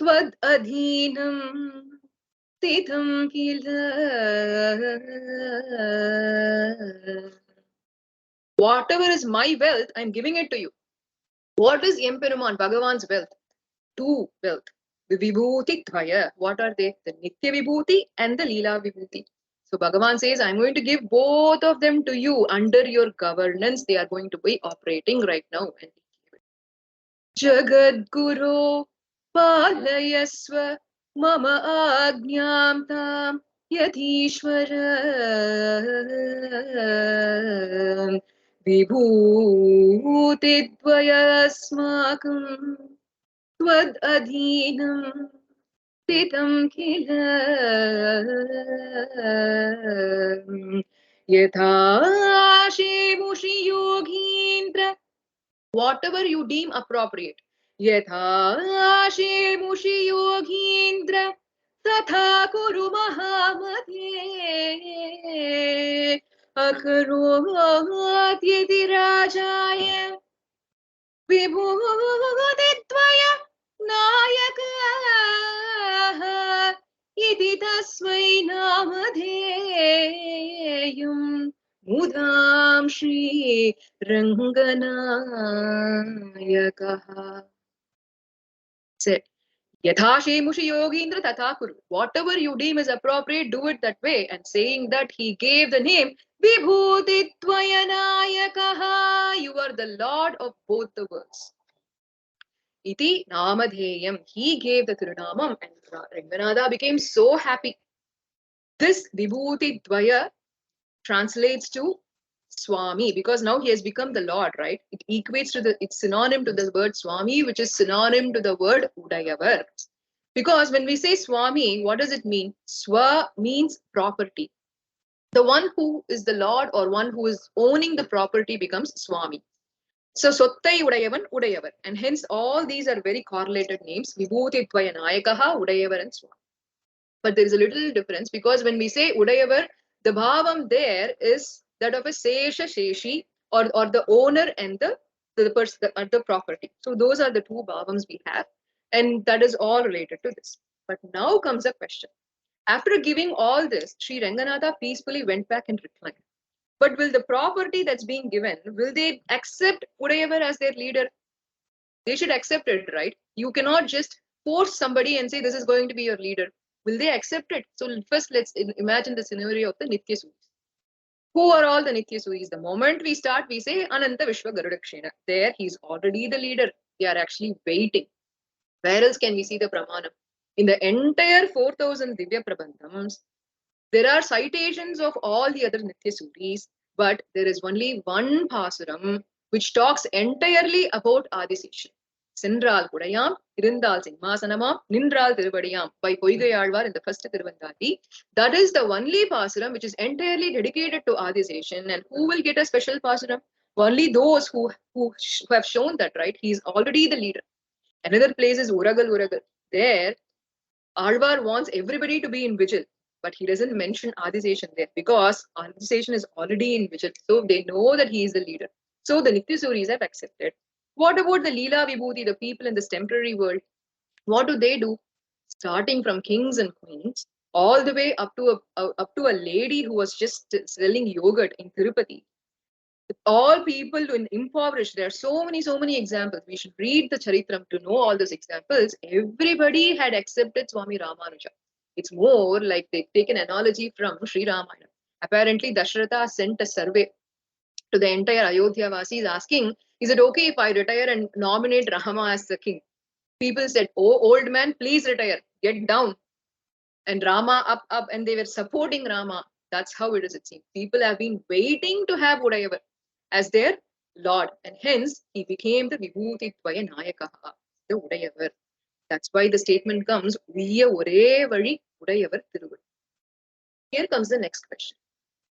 Tvad Adhinam Titham Kila. Whatever is my wealth, I'm giving it to you. What is Emperuman, Bhagavan's wealth? Two wealth. The Vibhuti Dvaya. What are they? The Nitya Vibhuti and the Leela Vibhuti. So Bhagavan says, I'm going to give both of them to you under your governance. They are going to be operating right now. Jagadguru Palayasva Mama Agnyam Tam Yathishvara. Vibhuti Dvayasmakam Tvad Adhinam Titam Kila. Yatha Shemushi Yogindra. Whatever you deem appropriate. Yatha Shemushi Yogindra Tatha Kuru Mahamate Akarohat Yedirajaya Vibhuditvaya Nayaka Iti Tasmai Namadheyam Mudam Shri Ranganayakaha. Said, Yatha Shemushi Yogindra Tatha Kuru. Whatever you deem is appropriate, do it that way. And saying that, he gave the name Vibhuti Tvayanayakaha. You are the Lord of both the worlds. Iti Namadheyam. He gave the Thirunaamam, and Ranganatha became so happy. This Vibhuti Dvaya translates to Swami, because now he has become the Lord, right? It equates to it's synonym to the word Swami, which is synonym to the word Udayavar. Because when we say Swami, what does it mean? Swa means property. The one who is the Lord or one who is owning the property becomes Swami. So Sottai Udayavan, Udayavar. And hence all these are very correlated names. Vibhuti Tvaya Nayakaha, Udayavar and Swami. But there is a little difference because when we say Udayavar, the bhavam there is that of a Sesha Sheshi or the owner and the person, the property. So those are the two bhavams we have. And that is all related to this. But now comes a question. After giving all this, Sri Ranganatha peacefully went back and reclined. But will the property that's being given, will they accept Udayavar as their leader? They should accept it, right? You cannot just force somebody and say, this is going to be your leader. Will they accept it? So first, let's imagine the scenario of the Nitya Suris. Who are all the Nitya Suris? The moment we start, we say Ananta Vishwa Garudakshina. There, he's already the leader. They are actually waiting. Where else can we see the Pramanam? In the entire 4,000 Divya Prabandhams, there are citations of all the other Nitya Suris, but there is only one Pasuram which talks entirely about Adiseshan. Sendral Kudayam, Irundal Singhasanamam, Nindral Thiruvadiyam by Poigayalvar in the first Thiruvandadi. That is the only Pasuram which is entirely dedicated to Adiseshan. And who will get a special Pasuram? Only those who have shown that, right? He is already the leader. Another place is Uragal Uragal. There, Alvar wants everybody to be in vigil, but he doesn't mention Adiseshan there because Adiseshan is already in vigil. So they know that he is the leader. So the Nitya Suris have accepted. What about the Leela Vibhuti, the people in this temporary world? What do? Starting from kings and queens, all the way up to a lady who was just selling yogurt in Tirupati. All people in impoverished. There are so many examples. We should read the Charitram to know all those examples. Everybody had accepted Swami Ramanuja. It's more like they take an analogy from Sriramaa. Apparently, Dashratha sent a survey to the entire Ayodhya Vasis asking, is it okay if I retire and nominate Rama as the king? People said, oh, old man, please retire. Get down. And Rama up, and they were supporting Rama. That's how it is, it seems. People have been waiting to have Udayavar as their Lord, and hence he became the Vibhuti Tvaya Nayakaha, the Udayavar. That's why the statement comes, Viya Ore Vadi Udayavar Thiruvad. Here comes the next question.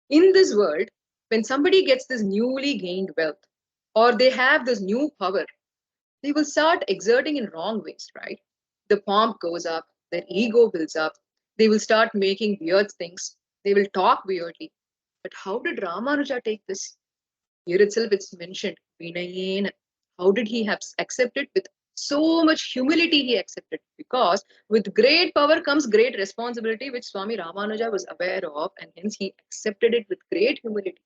In this world, when somebody gets this newly gained wealth, or they have this new power, they will start exerting in wrong ways, right? The pomp goes up, their ego builds up, they will start making weird things, they will talk weirdly. But how did Ramanuja take this? Here itself it's mentioned, Vinayen. How did he have accepted? With so much humility he accepted, because with great power comes great responsibility, which Swami Ramanuja was aware of, and hence he accepted it with great humility.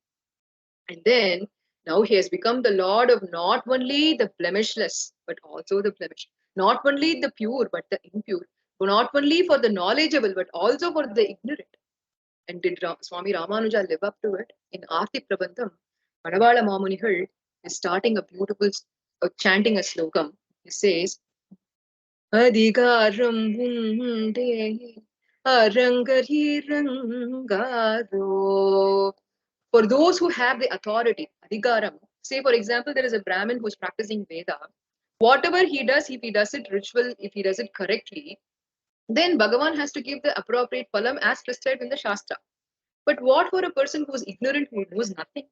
And then now he has become the Lord of not only the blemishless, but also the blemish. Not only the pure, but the impure. Not only for the knowledgeable, but also for the ignorant. And did Swami Ramanuja live up to it? In Arti Prabandham, Manavala Mamunihal is starting a beautiful, chanting a slokam. He says, Adhikaram Hunde Arangari Rangaro. For those who have the authority, Adhikaram, say for example, there is a Brahmin who is practicing Veda. Whatever he does, if he does it ritual, if he does it correctly, then Bhagavan has to give the appropriate phalam as prescribed in the Shastra. But what for a person who is ignorant, who knows nothing?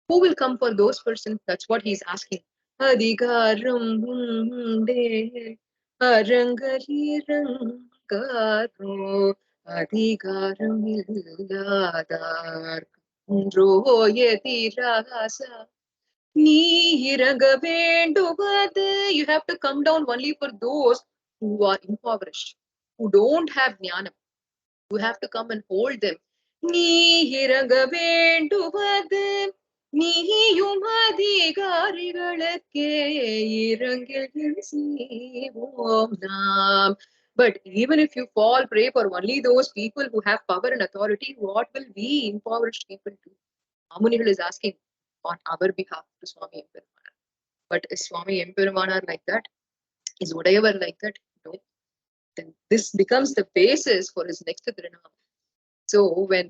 Who will come for those persons? That's what he's asking. Adhikaram hunde arangari rangaro adhikaram illadar kundroyati rasa nihiranga venduvad. You have to come down only for those who are impoverished, who don't have jnanam. You have to come and hold them. நீரங்க வேண்டுவது நீயும் அதிகாரிகளுக்கே இரங்கில் செய்வோம் நாம். But even if you fall prey for only those people who have power and authority, what will we impoverished people do? Amunigal is asking on our behalf to Swami Emperumanar. But is Swami Emperumanar like that? Is Udayavar like that? No. Then this becomes the basis for his next Thirunaama. So when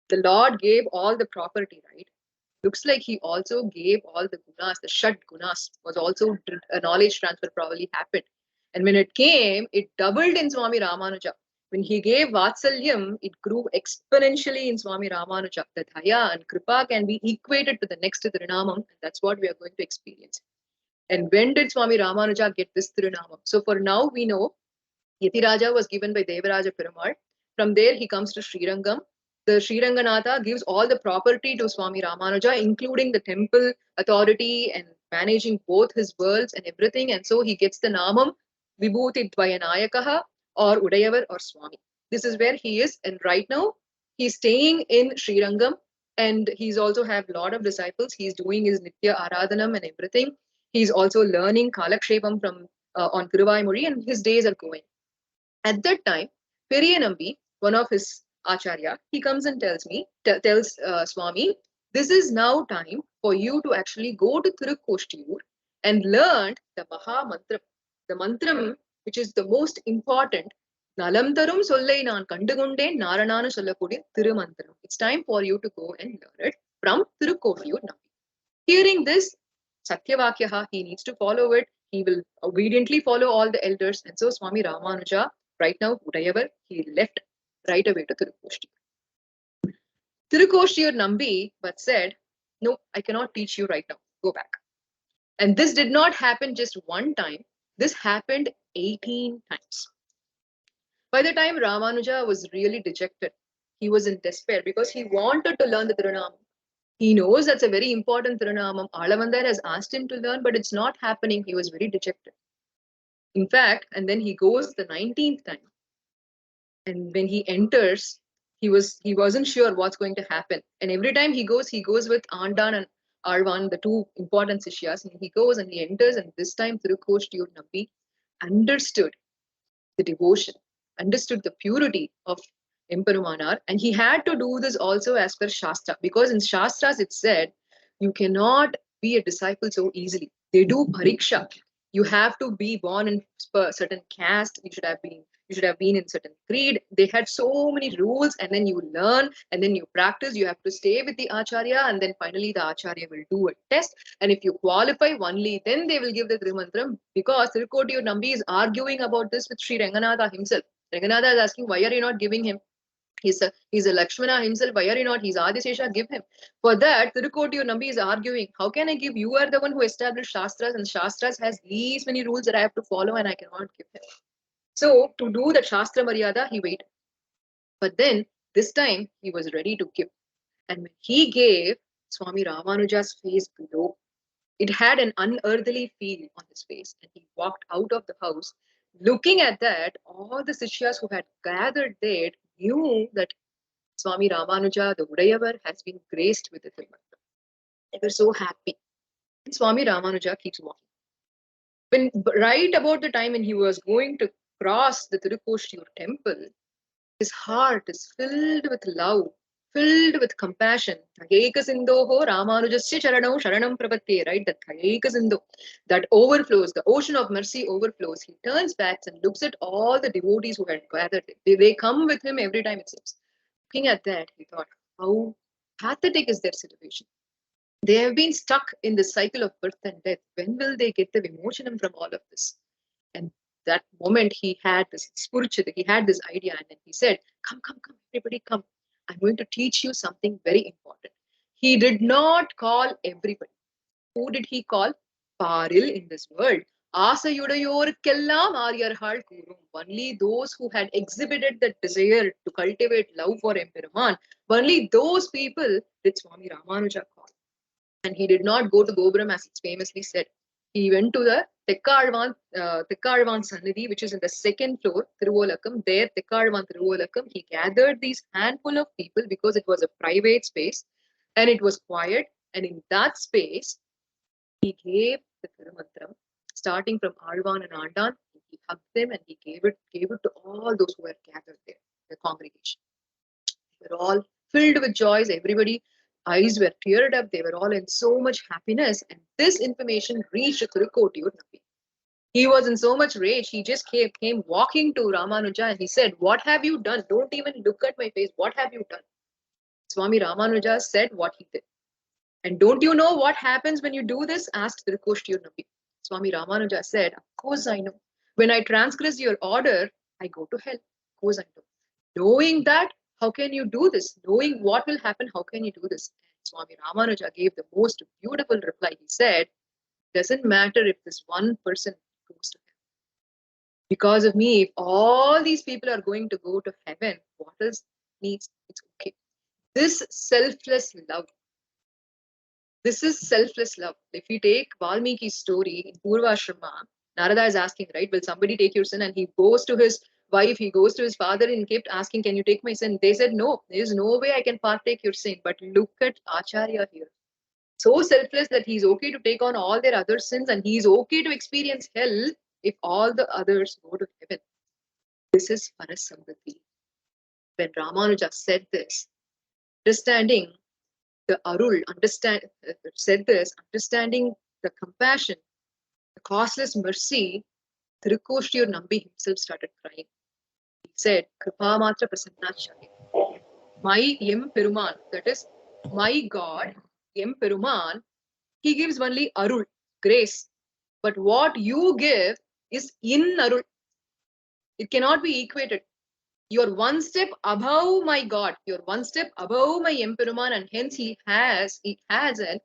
the Lord gave all the property, right? Looks like he also gave all the gunas, the Shad gunas was also a knowledge transfer probably happened. And when it came, it doubled in Swami Ramanuja. When he gave Vatsalyam, it grew exponentially in Swami Ramanuja. The Dhaya and Kripa can be equated to the next Tirunamam, and that's what we are going to experience. And when did Swami Ramanuja get this Tirunamam? So for now, we know Yatiraja was given by Devaraja Perumal. From there, he comes to Srirangam. The Sriranganatha gives all the property to Swami Ramanuja, including the temple authority and managing both his worlds and everything. And so he gets the Namam Vibhuti Dvayanayakaha or Udayavar or Swami. This is where he is. And right now, he's staying in Srirangam and he's also have a lot of disciples. He's doing his Nitya Aradhanam and everything. He's also learning Kalakshepam from on Thiruvaimuri and his days are going. At that time, Periyanambi, one of his Acharya, he comes and tells Swami, this is now time for you to actually go to Tirukoshtiyur and learn the Maha Mantram. The mantram, which is the most important, Nalamtarum Sollai Naan Kandugundeen Narananu Sollakudi Tirumantram. It's time for you to go and learn it from Tirukoshtiyur Nambi. Hearing this, Satyavakyaha, he needs to follow it. He will obediently follow all the elders. And so Swami Ramanuja, right now, Udayavar, he left right away to Tirukoshtiyur. Tirukoshtiyur Nambi, but said, no, I cannot teach you right now. Go back. And this did not happen just one time. This happened 18 times. By the time Ramanuja was really dejected, he was in despair because he wanted to learn the Tirunamam. He knows that's a very important Tirunamam. Alavandar has asked him to learn, but it's not happening. He was very dejected. In fact, and then he goes the 19th time. And when he enters, he wasn't sure what's going to happen. And every time he goes with Andan and Arvan, the two important Sishyas, and he goes and he enters, and this time Tirukoshtiyur Nambi understood the devotion, understood the purity of Emperumanar, and he had to do this also as per Shastra, because in Shastras it said you cannot be a disciple so easily. They do pariksha. You have to be born in a certain caste. You should have been in certain creed. They had so many rules, and then you learn, and then you practice. You have to stay with the Acharya, and then finally the Acharya will do a test. And if you qualify only, then they will give the Trimantram, because Tirukotiyur Nambi is arguing about this with Sri Ranganatha himself. Ranganatha is asking, why are you not giving him? He's a Lakshmana himself. Why are you not? He's Adisesha. Give him. For that, Tirukotiyur Nambi is arguing. How can I give? You are the one who established Shastras, and Shastras has these many rules that I have to follow, and I cannot give him. So to do the Shastra Maryada, he waited. But then this time he was ready to give. And when he gave, Swami Ramanuja's face glowed. It had an unearthly feel on his face, and he walked out of the house. Looking at that, all the Sishyas who had gathered there knew that Swami Ramanuja, the Udayavar, has been graced with the Tirumantram. They were so happy. And Swami Ramanuja keeps walking. When right about the time when he was going to cross the Tirukoshtiyur temple, his heart is filled with love, filled with compassion. Thayeka Sindhoho Ramanujasya Charanam Sharanam Prapatye, right? That Thayeka Sindho, that overflows, the ocean of mercy overflows. He turns back and looks at all the devotees who had gathered. They come with him every time, it seems. Looking at that, he thought, how pathetic is their situation? They have been stuck in the cycle of birth and death. When will they get the vimochanam from all of this? And that moment he had this spirituality, he had this idea, and then he said, come, everybody come. I'm going to teach you something very important. He did not call everybody. Who did he call? Paril in this world. Asayudayorkellam Aryarhal Kurum. Only those who had exhibited the desire to cultivate love for Emperuman, only those people did Swami Ramanuja call. And he did not go to Gopuram as it's famously said. He went to the Tekkalvan Sannidhi, which is in the second floor, Thiruvolakam. There, Tekkalvan Thiruvolakam, he gathered these handful of people because it was a private space and it was quiet. And in that space, he gave the Tirumantram, starting from Alvan and Andan. He hugged them and he gave it to all those who were gathered there, the congregation. They were all filled with joys. Everybody eyes were teared up. They were all in so much happiness. And this information reached Tirukotiyur Nambi. He was in so much rage. He just came walking to Ramanuja and he said, what have you done? Don't even look at my face. What have you done? Swami Ramanuja said what he did. And don't you know what happens when you do this? Asked Tirukoshtiyur Nambi. Swami Ramanuja said, of course I know. When I transgress your order, I go to hell. goes under. Knowing that, how can you do this? Knowing what will happen, how can you do this? And Swami Ramanuja gave the most beautiful reply. He said, doesn't matter if this one person goes to heaven. Because of me, if all these people are going to go to heaven, what else needs? It's okay. This selfless love. This is selfless love. If we take Valmiki's story in Purvashrama, Narada is asking, right, will somebody take your sin? And he goes to his wife, he goes to his father and kept asking, can you take my sin? They said, no, there is no way I can partake your sin. But look at Acharya here. So selfless that he's okay to take on all their other sins and he's okay to experience hell if all the others go to heaven. This is Parasamriti. When Ramanuja said this, understanding the Arul, said this, understanding the compassion, the causeless mercy, Thirukoshiyur Nambi himself started crying. He said, Kripamatra Prasannacharya. My Emperuman, that is, my God, Emperuman, he gives only Arul, grace. But what you give is in Arul. It cannot be equated. You're one step above my God. You're one step above my Emperuman, and hence he has an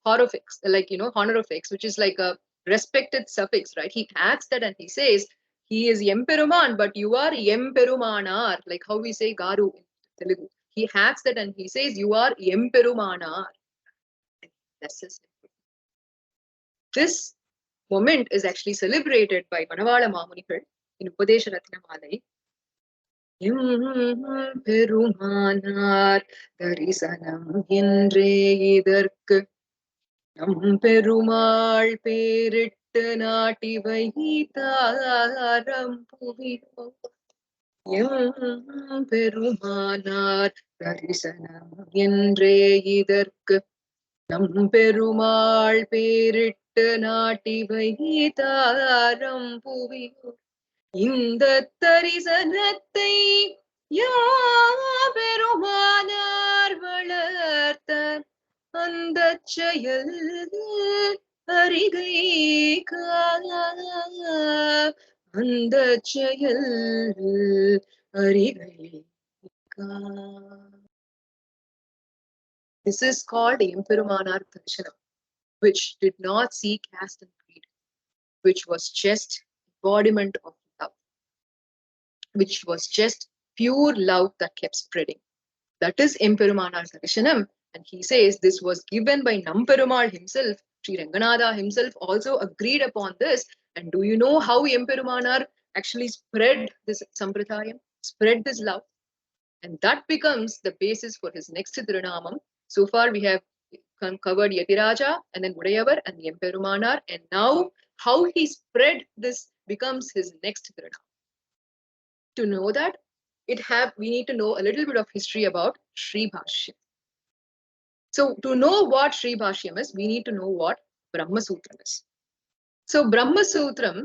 honorifics, like honorifics, which is like a respected suffix, right? He adds that and he says he is Emperuman, but you are Emperumanar, like how we say Garu in Telugu. He adds that and he says you are Emperumanar. This moment is actually celebrated by Vanamamalai in Upadesha Ratnamalai. Emperumanar Darisanam Indre Idarku Emperumal Perittu Nati Vaitaram Puvino Emperumanar Darisanam Indre Idarku Emperumal Perittu Nati Vaitaram Puvino இந்த தரிசனத்தை யாபெருமானார் வளர்த்த அந்த செயல் அறிகை அந்த செயல் அறிகை. This is called Emperumanar Darshanam, which did not seek caste and creed, which was just embodiment of love, which was just pure love that kept spreading. That is Emperumanar Darshanam. And he says this was given by Namperumal himself. Sri Ranganatha himself also agreed upon this. And do you know how Emperumanar actually spread this sampradayam, spread this love? And that becomes the basis for his next Tirunamam. So far we have covered Yatiraja and then Udayavar and the Emperumanar. And now how he spread this becomes his next Tirunamam. To know that, we need to know a little bit of history about Sri Bhashyam. So to know what Sri Bhashyam is, we need to know what Brahma Sutram is. So Brahma Sutram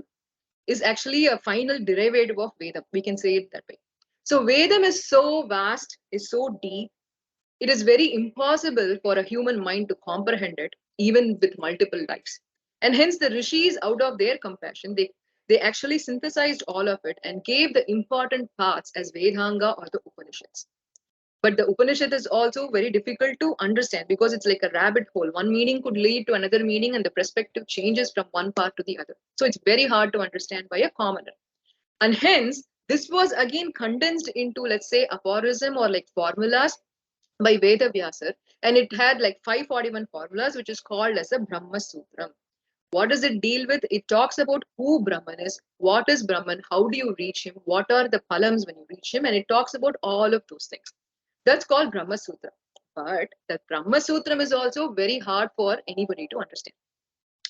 is actually a final derivative of Vedam. We can say it that way. So Vedam is so vast, is so deep, it is very impossible for a human mind to comprehend it, even with multiple lives. And hence the rishis, out of their compassion, they actually synthesized all of it and gave the important parts as Vedanga or the Upanishads. But the Upanishad is also very difficult to understand because it's like a rabbit hole. One meaning could lead to another meaning and the perspective changes from one part to the other. So it's very hard to understand by a commoner. And hence, this was again condensed into, let's say, aphorism or like formulas by Veda Vyasa. And it had like 541 formulas, which is called as a Brahma Sutram. What does it deal with? It talks about who Brahman is, what is Brahman, how do you reach him, what are the palams when you reach him, and it talks about all of those things. That's called Brahma Sutra. But the Brahma Sutram is also very hard for anybody to understand.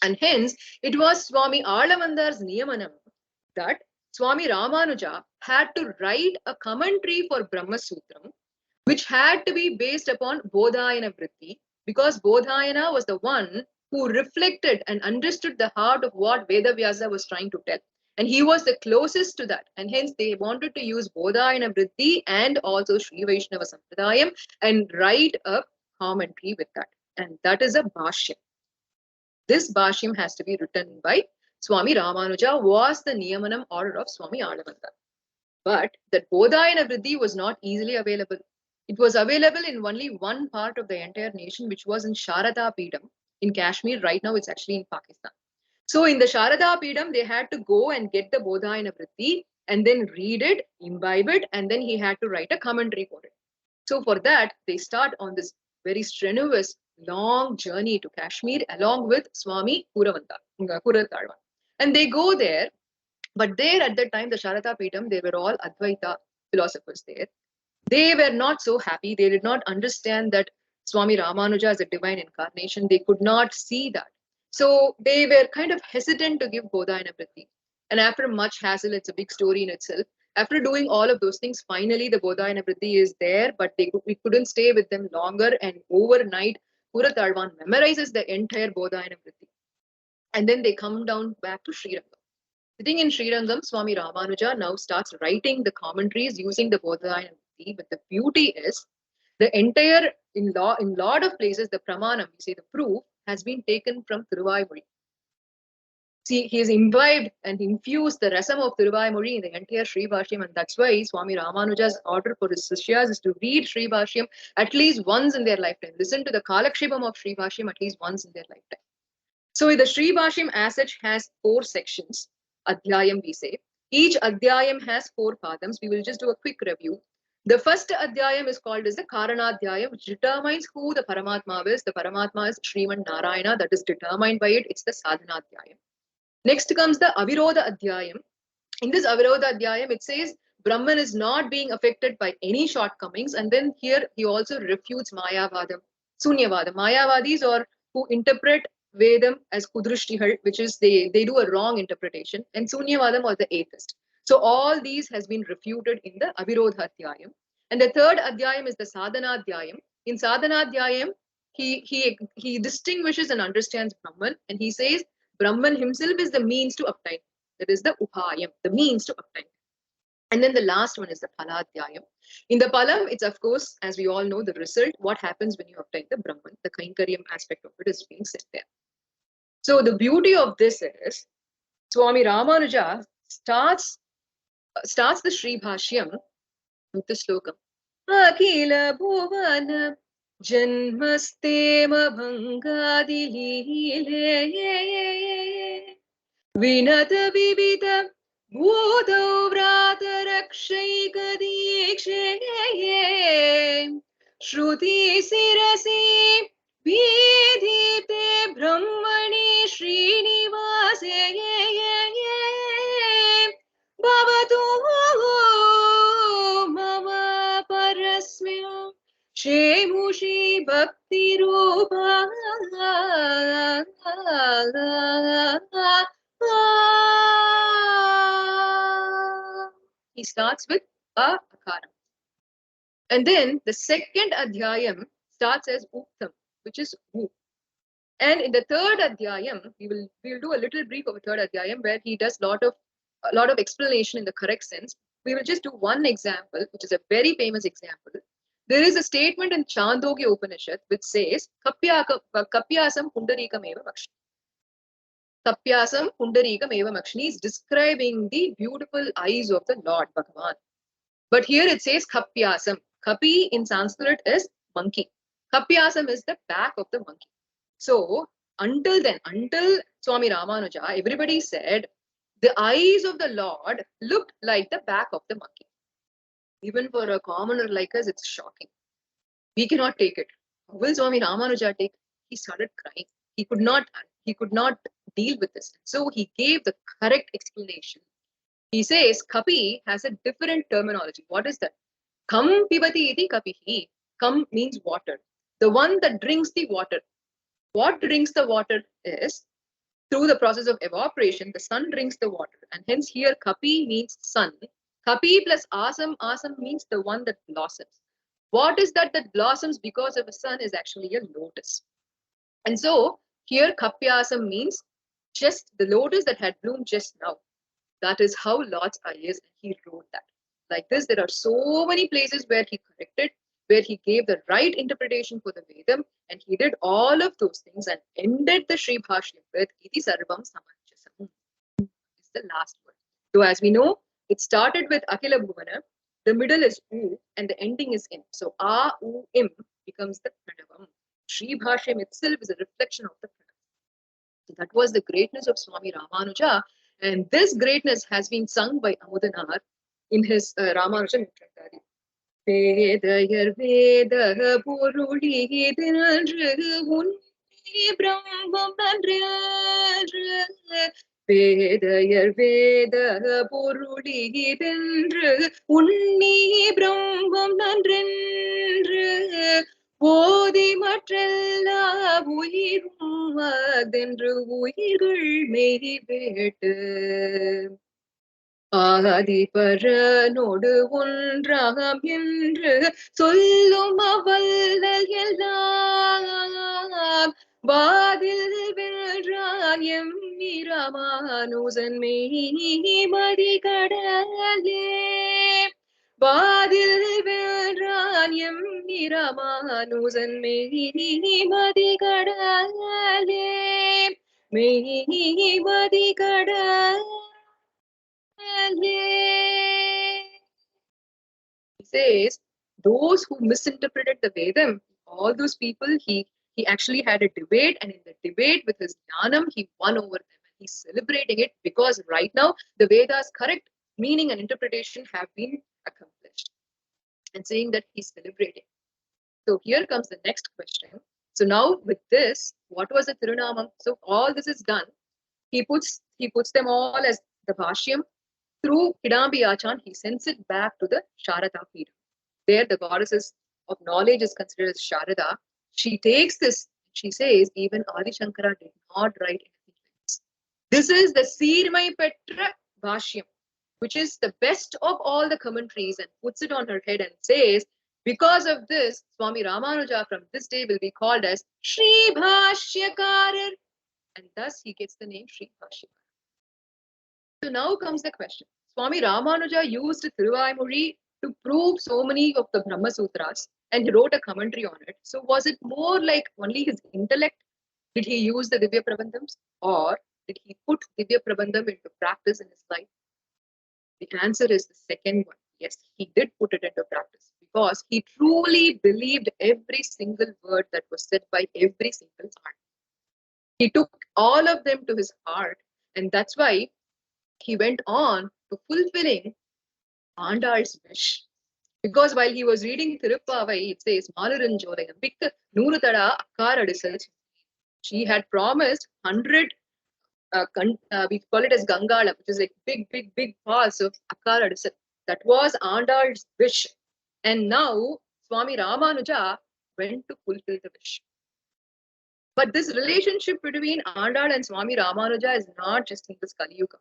And hence, it was Swami Alavandar's Niyamanam that Swami Ramanuja had to write a commentary for Brahma Sutram, which had to be based upon Bodhayana Vritti, because Bodhayana was the one who reflected and understood the heart of what Vedavyasa was trying to tell. And he was the closest to that. And hence they wanted to use Bodhayana Vritti and also Sri Vaishnava Sampradayam and write a commentary with that. And that is a Bhashyam. This Bhashyam has to be written by Swami Ramanuja, was the Niyamanam order of Swami Alavandar. But that Bodhayana Vriddhi was not easily available. It was available in only one part of the entire nation, which was in Sharada Peedam in Kashmir. Right now, it's actually in Pakistan. So in the Sharada Peedam, they had to go and get the Bodhayana Vritti and then read it, imbibe it, and then he had to write a commentary for it. So for that, they start on this very strenuous, long journey to Kashmir along with Swami Kuratalvan. And they go there, but there at that time, the Sharada Peedam, they were all Advaita philosophers there. They were not so happy. They did not understand that Swami Ramanuja is a divine incarnation. They could not see that. So they were kind of hesitant to give Bodhayana Vritti. And after much hassle, it's a big story in itself. After doing all of those things, finally the Bodhayana Vritti is there, but we couldn't stay with them longer. And overnight, Kuratalvan memorizes the entire Bodhayana Vritti. And then they come down back to Srirangam. Sitting in Srirangam, Swami Ramanuja now starts writing the commentaries using the Bodhayana Vritti. But the beauty is, the entire, in lot of places, the pramanam, you say the proof, has been taken from Thiruvaimozhi. See, he has imbibed and infused the rasam of Thiruvaimozhi in the entire Sri Bhashyam, and that's why Swami Ramanuja's order for his Sishyas is to read Sri Bhashyam at least once in their lifetime. Listen to the Kalakshipam of Sri Bhashyam at least once in their lifetime. So the Sri Bhashyam as such has 4 sections, Adhyayam we say. Each Adhyayam has 4 padams. We will just do a quick review. The first Adhyayam is called as the Karanadhyayam, which determines who the Paramatma is. The Paramatma is Sriman Narayana, that is determined by it. It's the Sadhanadhyayam. Next comes the Avirodha Adhyayam. In this Avirodha Adhyayam, it says Brahman is not being affected by any shortcomings. And then here he also refutes Mayavadam, Sunyavadam. Mayavadis or who interpret Vedam as Kudrishtihal, which is they do a wrong interpretation, and Sunyavadam or the atheist. So all these has been refuted in the Avirodha Adhyayam. And the third Adhyayam is the Sadhana Adhyayam. In Sadhana Adhyayam, he distinguishes and understands Brahman, and he says Brahman himself is the means to obtain. That is the Upayam, the means to obtain. And then the last one is the Paladhyayam. In the Palam, it's of course, as we all know, the result, what happens when you obtain the Brahman, the Kainkaryam aspect of it is being said there. So the beauty of this is, Swami Ramanuja starts the Sri Bhashyam with the slokam. Akila bhuvana janmastema bhangadi leele vinata vivita bhudau vrata rakshayika dikshe shruti sirasi vidhite brahmani Srinivase bhavatu mama parasmya shemushi bhakti rupa. He starts with a akara. And then the second adhyayam starts as uktam, which is who. And in the third adhyayam, we'll do a little brief of a third adhyayam where he does a lot of explanation in the correct sense. We will just do one example, which is a very famous example. There is a statement in Chandogya Upanishad which says, Kapyasam Pundarikam eva Makshni. Kapyasam Pundarikam eva Makshni is describing the beautiful eyes of the Lord Bhagavan. But here it says Kapyasam. Kapi in Sanskrit is monkey. Kapyasam is the back of the monkey. So until Swami Ramanuja, everybody said the eyes of the Lord looked like the back of the monkey. Even for a commoner like us, it's shocking. We cannot take it. Will Swami Ramanuja take? He started crying. He could not deal with this. So he gave the correct explanation. He says Kapi has a different terminology. What is that? Kam pibati iti kapihi. Kam means water. The one that drinks the water. What drinks the water is, through the process of evaporation, the sun drinks the water. And hence here Kapi means sun. Kapi plus asam means the one that blossoms. What is that blossoms because of the sun is actually a lotus. And so here Kapyasam means just the lotus that had bloomed just now. That is how Lord's eye is, and he wrote that. Like this, there are so many places where he corrected, where he gave the right interpretation for the Vedam, and he did all of those things and ended the Sri Bhashyam with Iti Sarvam Samanjasam. Is the last word. So as we know, It started with Akila Bhuvana, the middle is U, and the ending is Im. So A, U, Im becomes the Pranavam. Sri Bhashyam itself is a reflection of the Pranavam. So that was the greatness of Swami Ramanuja, and this greatness has been sung by Amudanar in his Ramanuja Mitrakari. வேதயர் வேத பொருளிதென்று உன்னி பிரம்மம் நன்றென்று வேதயர் வேத பொருளிதென்று உன்னி பிரம்மம் நன்றென்று போதி மற்றெல்லா உயிரும் அதென்று உயிர்கள் மெய் வேட்டு ஆதிபரனோடு ஒன்றாம் என்று சொல்லும் அவல்கள் எல்லாம் வாதில் வென்றான் எம்மிராமானுஜன் மெய்மதி கடலே வாதில் வென்றான் எம்மிராமானுஜன் மெய்மதி கடலே மெய்மதி கடலே. He says those who misinterpreted the Vedam, all those people, he actually had a debate, and in the debate with his Jnanam, he won over them. And he's celebrating it because right now the Veda's correct meaning and interpretation have been accomplished, and saying that he's celebrating. So here comes the next question. So now with this, what was the Tirunamam? So all this is done. He puts them all as the Bhashyam. Through Kidambi Achan, he sends it back to the Sharada Peetham. There, the goddesses of knowledge is considered as Sharada. She takes this, she says, even Adi Shankara did not write anything like this. This is the Sirmai Petra Bhashyam, which is the best of all the commentaries, and puts it on her head and says, because of this, Swami Ramanuja from this day will be called as Sri Bhashyakarar, and thus he gets the name Sri Bhashyakarar. So now comes the question. Swami Ramanuja used Thiruvaimozhi to prove so many of the Brahma Sutras, and he wrote a commentary on it. So was it more like only his intellect? Did he use the Divya Prabandhams, or did he put Divya Prabandham into practice in his life? The answer is the second one. Yes, he did put it into practice, because he truly believed every single word that was said by every single heart. He took all of them to his heart, and that's why he went on to fulfilling Andal's wish. Because while he was reading Tirupavai, it says, Maluranjolayam, Bikka Nurutada Akkar Adisal. She had promised 100, we call it as Gangala, which is like big paws of Akkar Adisal. That was Andal's wish. And now Swami Ramanuja went to fulfill the wish. But this relationship between Andal and Swami Ramanuja is not just in this Kali Yuga.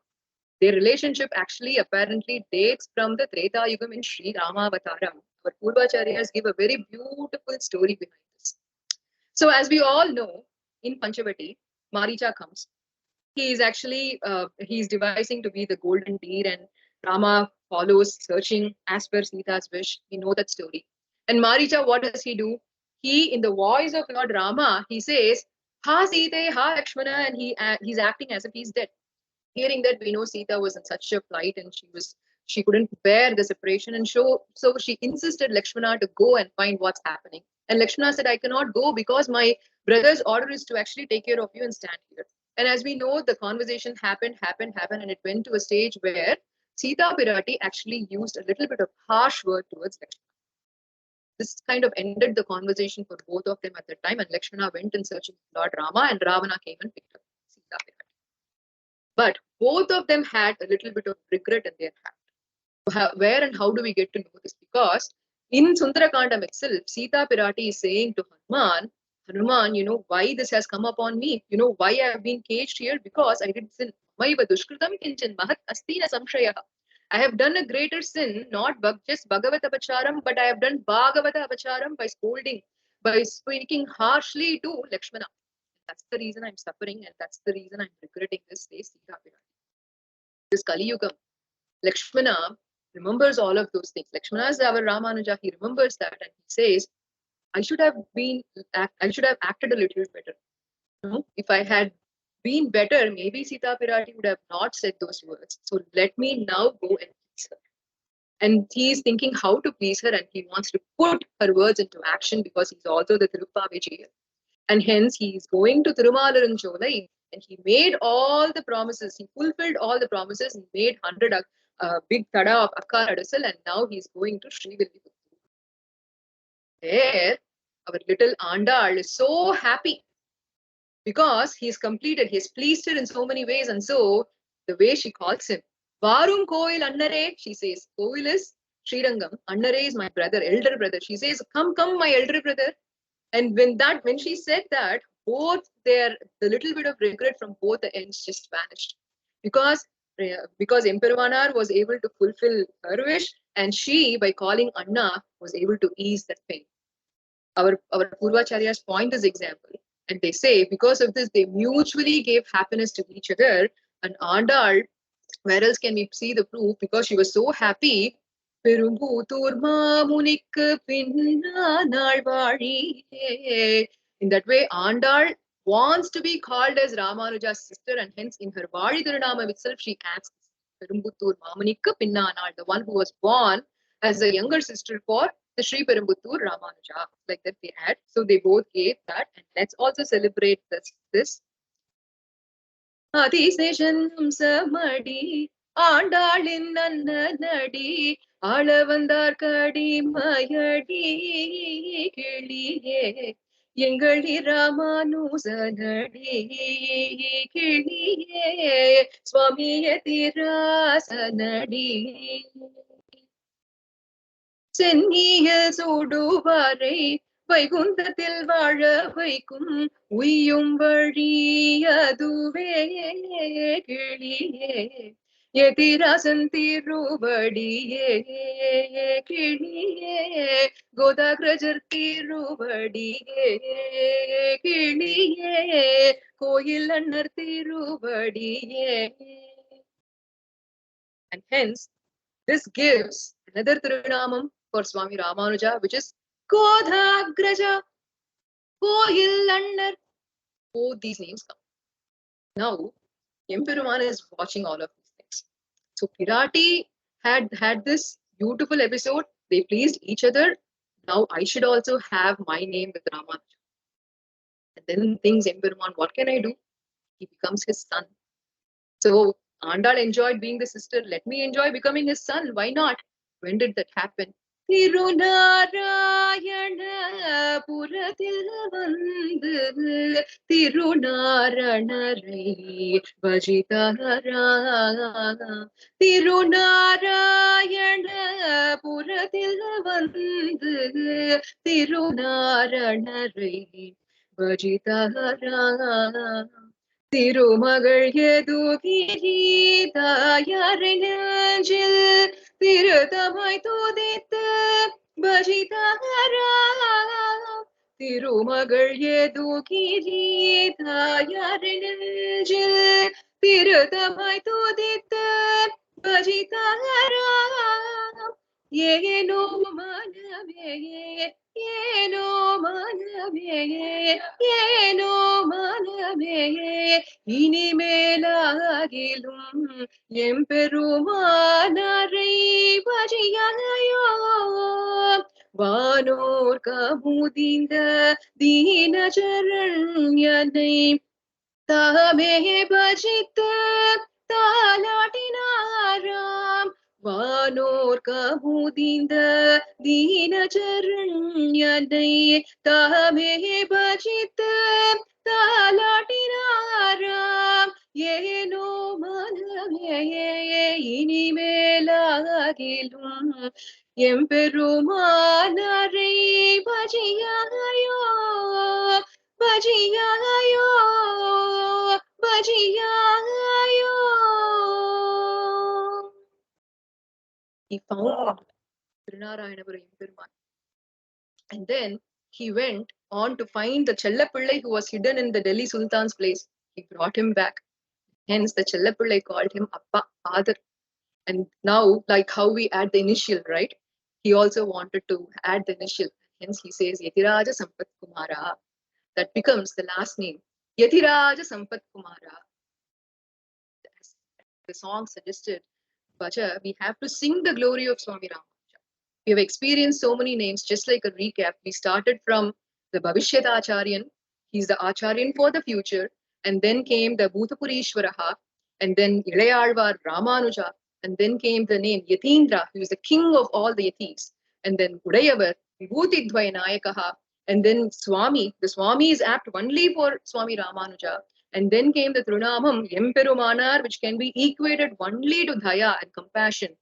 Their relationship actually apparently dates from the Treta Yugam in Sriramaa Avataram. Our poorvacharyas give a very beautiful story behind this. So as we all know, in Panchavati, Maricha comes. He is actually, he's devising to be the golden deer, and Rama follows, searching as per Sita's wish. We know that story. And Maricha, what does he do? He, in the voice of Lord Rama, he says, Ha Sita, Ha Lakshmana, and he's acting as if he's dead. Hearing that, we know Sita was in such a plight, and she couldn't bear the separation, and so she insisted Lakshmana to go and find what's happening. And Lakshmana said, I cannot go because my brother's order is to actually take care of you and stand here. And as we know, the conversation happened, and it went to a stage where Sita Pirati actually used a little bit of harsh word towards Lakshmana. This kind of ended the conversation for both of them at the time, and Lakshmana went in search of Lord Rama, and Ravana came and picked up Sita Pirati. But both of them had a little bit of regret in their heart. Where and how do we get to know this? Because in Sundarakandam itself, Sita Pirati is saying to Hanuman, you know why this has come upon me? You know why I have been caged here? Because I did sin. Maiva dushkritam kinchin mahat astina samshayaha. I have done a greater sin, not just Bhagavadh Apacharam, but I have done Bhagavadh Apacharam by scolding, by speaking harshly to Lakshmana. That's the reason I'm suffering, and that's the reason I'm regretting this, says Sita Pirati. This Kali Yuga, Lakshmana remembers all of those things. Lakshmana is our Ramanuja, he remembers that, and he says, I should have acted a little better. If I had been better, maybe Sita Pirati would have not said those words. So let me now go and please her. And he's thinking how to please her, and he wants to put her words into action because he's also the Thiruppavai Jeeyar. And hence he is going to Thirumalarunjolai, and he made all the promises. He fulfilled all the promises. He made 100 big tada of Akkar Adasal, and now he's going to Srivilliputturu. There, our little Andal is so happy because he's completed, he's pleased her in so many ways. And so the way she calls him, Varum Koil Annare, she says, Koil is Srirangam, Annare is my brother, elder brother. She says, come, come, my elder brother. And when she said that, the little bit of regret from both the ends just vanished. Because Emperumanar was able to fulfill her wish, and she, by calling Anna, was able to ease that pain. Our poorvacharyas point this example, and they say because of this they mutually gave happiness to each other. And Andal, where else can we see the proof? Because she was so happy. In that way, Andal wants to be called as Ramanuja's sister, and hence in her Vadi Thirunaama itself she asks Perumbutur Mamunikku Pinnanal, the one who was born as a younger sister for the Sri Perumbutur Ramanuja, like that they had. So they both gave that, and let's also celebrate this. Adiseshanam samadi, Andalin nannadi, Alavandar kadi mayadi, Kiliye, Yengali Ramanuja nadi, Kiliye, Swami Yatirasa சென்னியில் சூடுவாரை வைகுந்தத்தில் வாழ வைக்கும் உய்யும் வழி அதுவே கிளியே எதிராசன் திருவடியே கிளியே கோதாகிரஜர் திருவடியே கிளியே கோயில் அண்ணர் திருவடியே. And hence this gives another Tirunamam for Swami Ramanuja, which is Kodhagraja, Koyillannar. Both these names come. Now, Emperumanar is watching all of these things. So Pirati had this beautiful episode. They pleased each other. Now I should also have my name with Ramanuja. And then thinks Emperuman, what can I do? He becomes his son. So Andal enjoyed being the sister. Let me enjoy becoming his son. Why not? When did that happen? Thirunarayana Purathil vandu Thirunaranare Vajitara. Thirunarayana Purathil vandu Thirunaranare Vajitara. திருமகள் எதுகிரி தாயாரை நெஞ்சில் திருதமாய் துதித்து பஜிதாரா. திருமகள் எதுகிரி தாயாரை நெஞ்சில் திருதமாய் துதித்து பஜிதாரா. ஏனோ மனமே ஏனோ மனமே ஏனோ மனமே இனிமேலாகிலும் எம்பெருமானாரை பஜியாயோ. வானோர் கமுதிந்த தீனசரண்யனை தாமே பஜித்து தாலாட்டினாராம். வானோர் கமுதிந்த தீனசரண்யனை தாமே பஜித்து தாலாட்டினாராம். ஏனோ மனமே இனிமேலாகிலும் எம்பெருமானாரை பஜியாயோ பஜியாயோ பஜியாயோ. He found Tirunarayanapuram Emperuman, and then he went on to find the Chellapillai who was hidden in the Delhi Sultan's place. He brought him back. Hence the Chellapillai called him Appa, father. And now, like how we add the initial, right? He also wanted to add the initial. Hence he says Yatiraja Sampat Kumara. That becomes the last name. Yatiraja Sampat Kumara. As the song suggested, Vacha, we have to sing the glory of Swami Ramanuja. We have experienced so many names. Just like a recap, we started from the Bhavishyat Acharyan. He's the Acharyan for the future. And then came the Bhutapurishwaraha. And then Ilayalvar Ramanuja. And then came the name Yatindra, who is the king of all the Yatis. And then Udayavar, Vibhutidvaya Nayakaha. And then Swami. The Swami is apt only for Swami Ramanuja. And then came the Thirunaamam, Emperumanar, which can be equated only to Daya and compassion.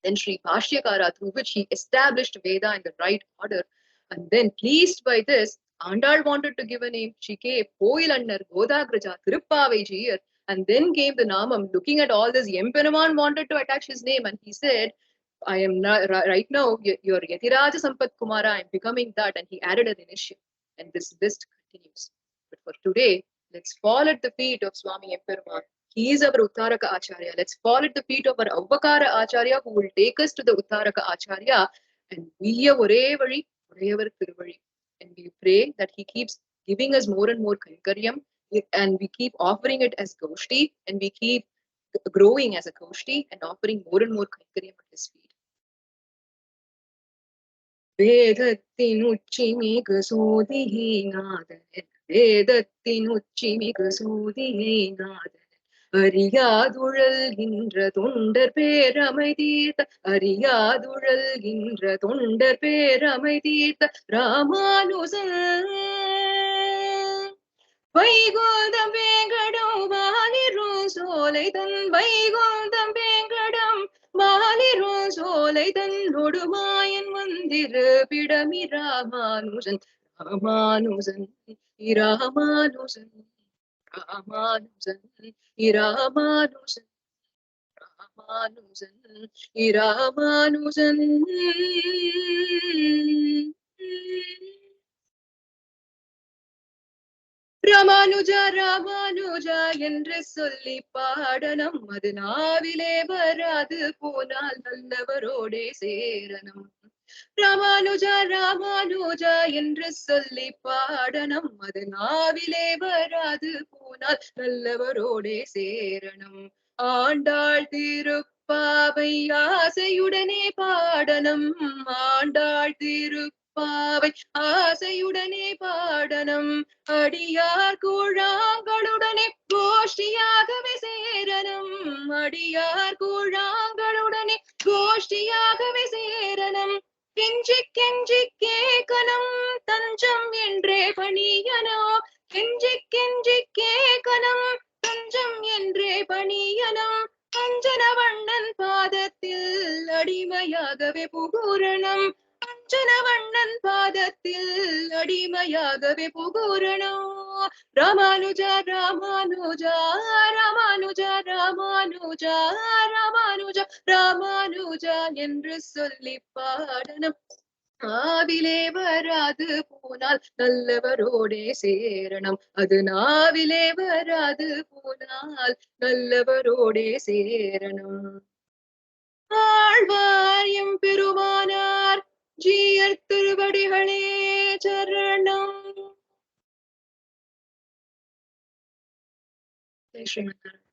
Then Sri Bhashyakara, through which he established Veda in the right order. And then, pleased by this, Andal wanted to give a name. She gave Poilannar, Godagraja, Thiruppavai Jeeyar. And then came the Namam. Looking at all this, Emperuman wanted to attach his name, and he said, I am not, right now, your Yatiraja Sampat Kumara, I'm becoming that. And he added an initial. And this list continues. But for today, let's fall at the feet of Swami Emperuman. He is our Uttaraka Acharya. Let's fall at the feet of our Avvakara Acharya, who will take us to the Uttaraka Acharya. And we are Ore Vali, Oreyavar Thiruvali. And we pray that he keeps giving us more and more Kankaryam, and we keep offering it as Goshti, and we keep growing as a Goshti and offering more and more Kankaryam at his feet. Vedattinuchchimigu sodhihinadane, Vedattinuchchimigu sodhihinadane, அறியாதுழல்கின்ற தொண்டர் பேரமை தீர்த்த, அறியாதுழல்கின்ற தொண்டர் பேரமை தீர்த்த ராமானுஜன் வைகுந்தம் வேங்கடம் மாலிரும் சோலை தன், வைகுந்தம் வேங்கடம் மாலிரும் சோலை தன், நொடுமாயன் வந்திரு பிடமி ராமானுஜன், ராமானுஜன் இராமானுஜன், ராமானுஜன் இராமானுஜன், ராமானுஜன் இராமானுஜன். ராமானுஜா ராமானுஜா என்று சொல்லி பாடனம், அது நாவிலே வராது போனால் நல்லவரோடே சேரணும். ராமானுஜா ராமானுஜா என்று சொல்லி பாடனம், அது நாவிலே வராது போனால் நல்லவரோடே சேரணும். ஆண்டாள் திருப்பாவை ஆசையுடனே பாடனம், ஆண்டாள் திருப்பாவை ஆசையுடனே பாடனம், அடியார் கூழாங்களுடனே கோஷ்டியாகவே சேரனம், அடியார் கூழாங்களுடனே கோஷ்டியாகவே சேரனம். கெஞ்சி கெஞ்சி கேக்கனம் தஞ்சம் என்றே பணியனோ, கெஞ்சி கெஞ்சி கேக்கனம் தஞ்சம் என்றே பணியனம், அஞ்சனவண்ணன் பாதத்தில் அடிமையாகவே புகூரணம், அஞ்சனவண்ணன் பாதத்தில் அடிமையாகவே புகூரணம். ராமானுஜா ராமானுஜா ராமானுஜா ராமானுஜா ராமானுஜா ராமானுஜா என்று சொல்லி பாடனம், நாவிலே வராது போனால் நல்லவரோடே சேரணம், அது நாவிலே வராது போனால் நல்லவரோடே சேரணம். ஆழ்வார் எம்பெருமானார் ஜீயர் திருவடிகளே சரணம். ஜெய் ஸ்ரீமன்.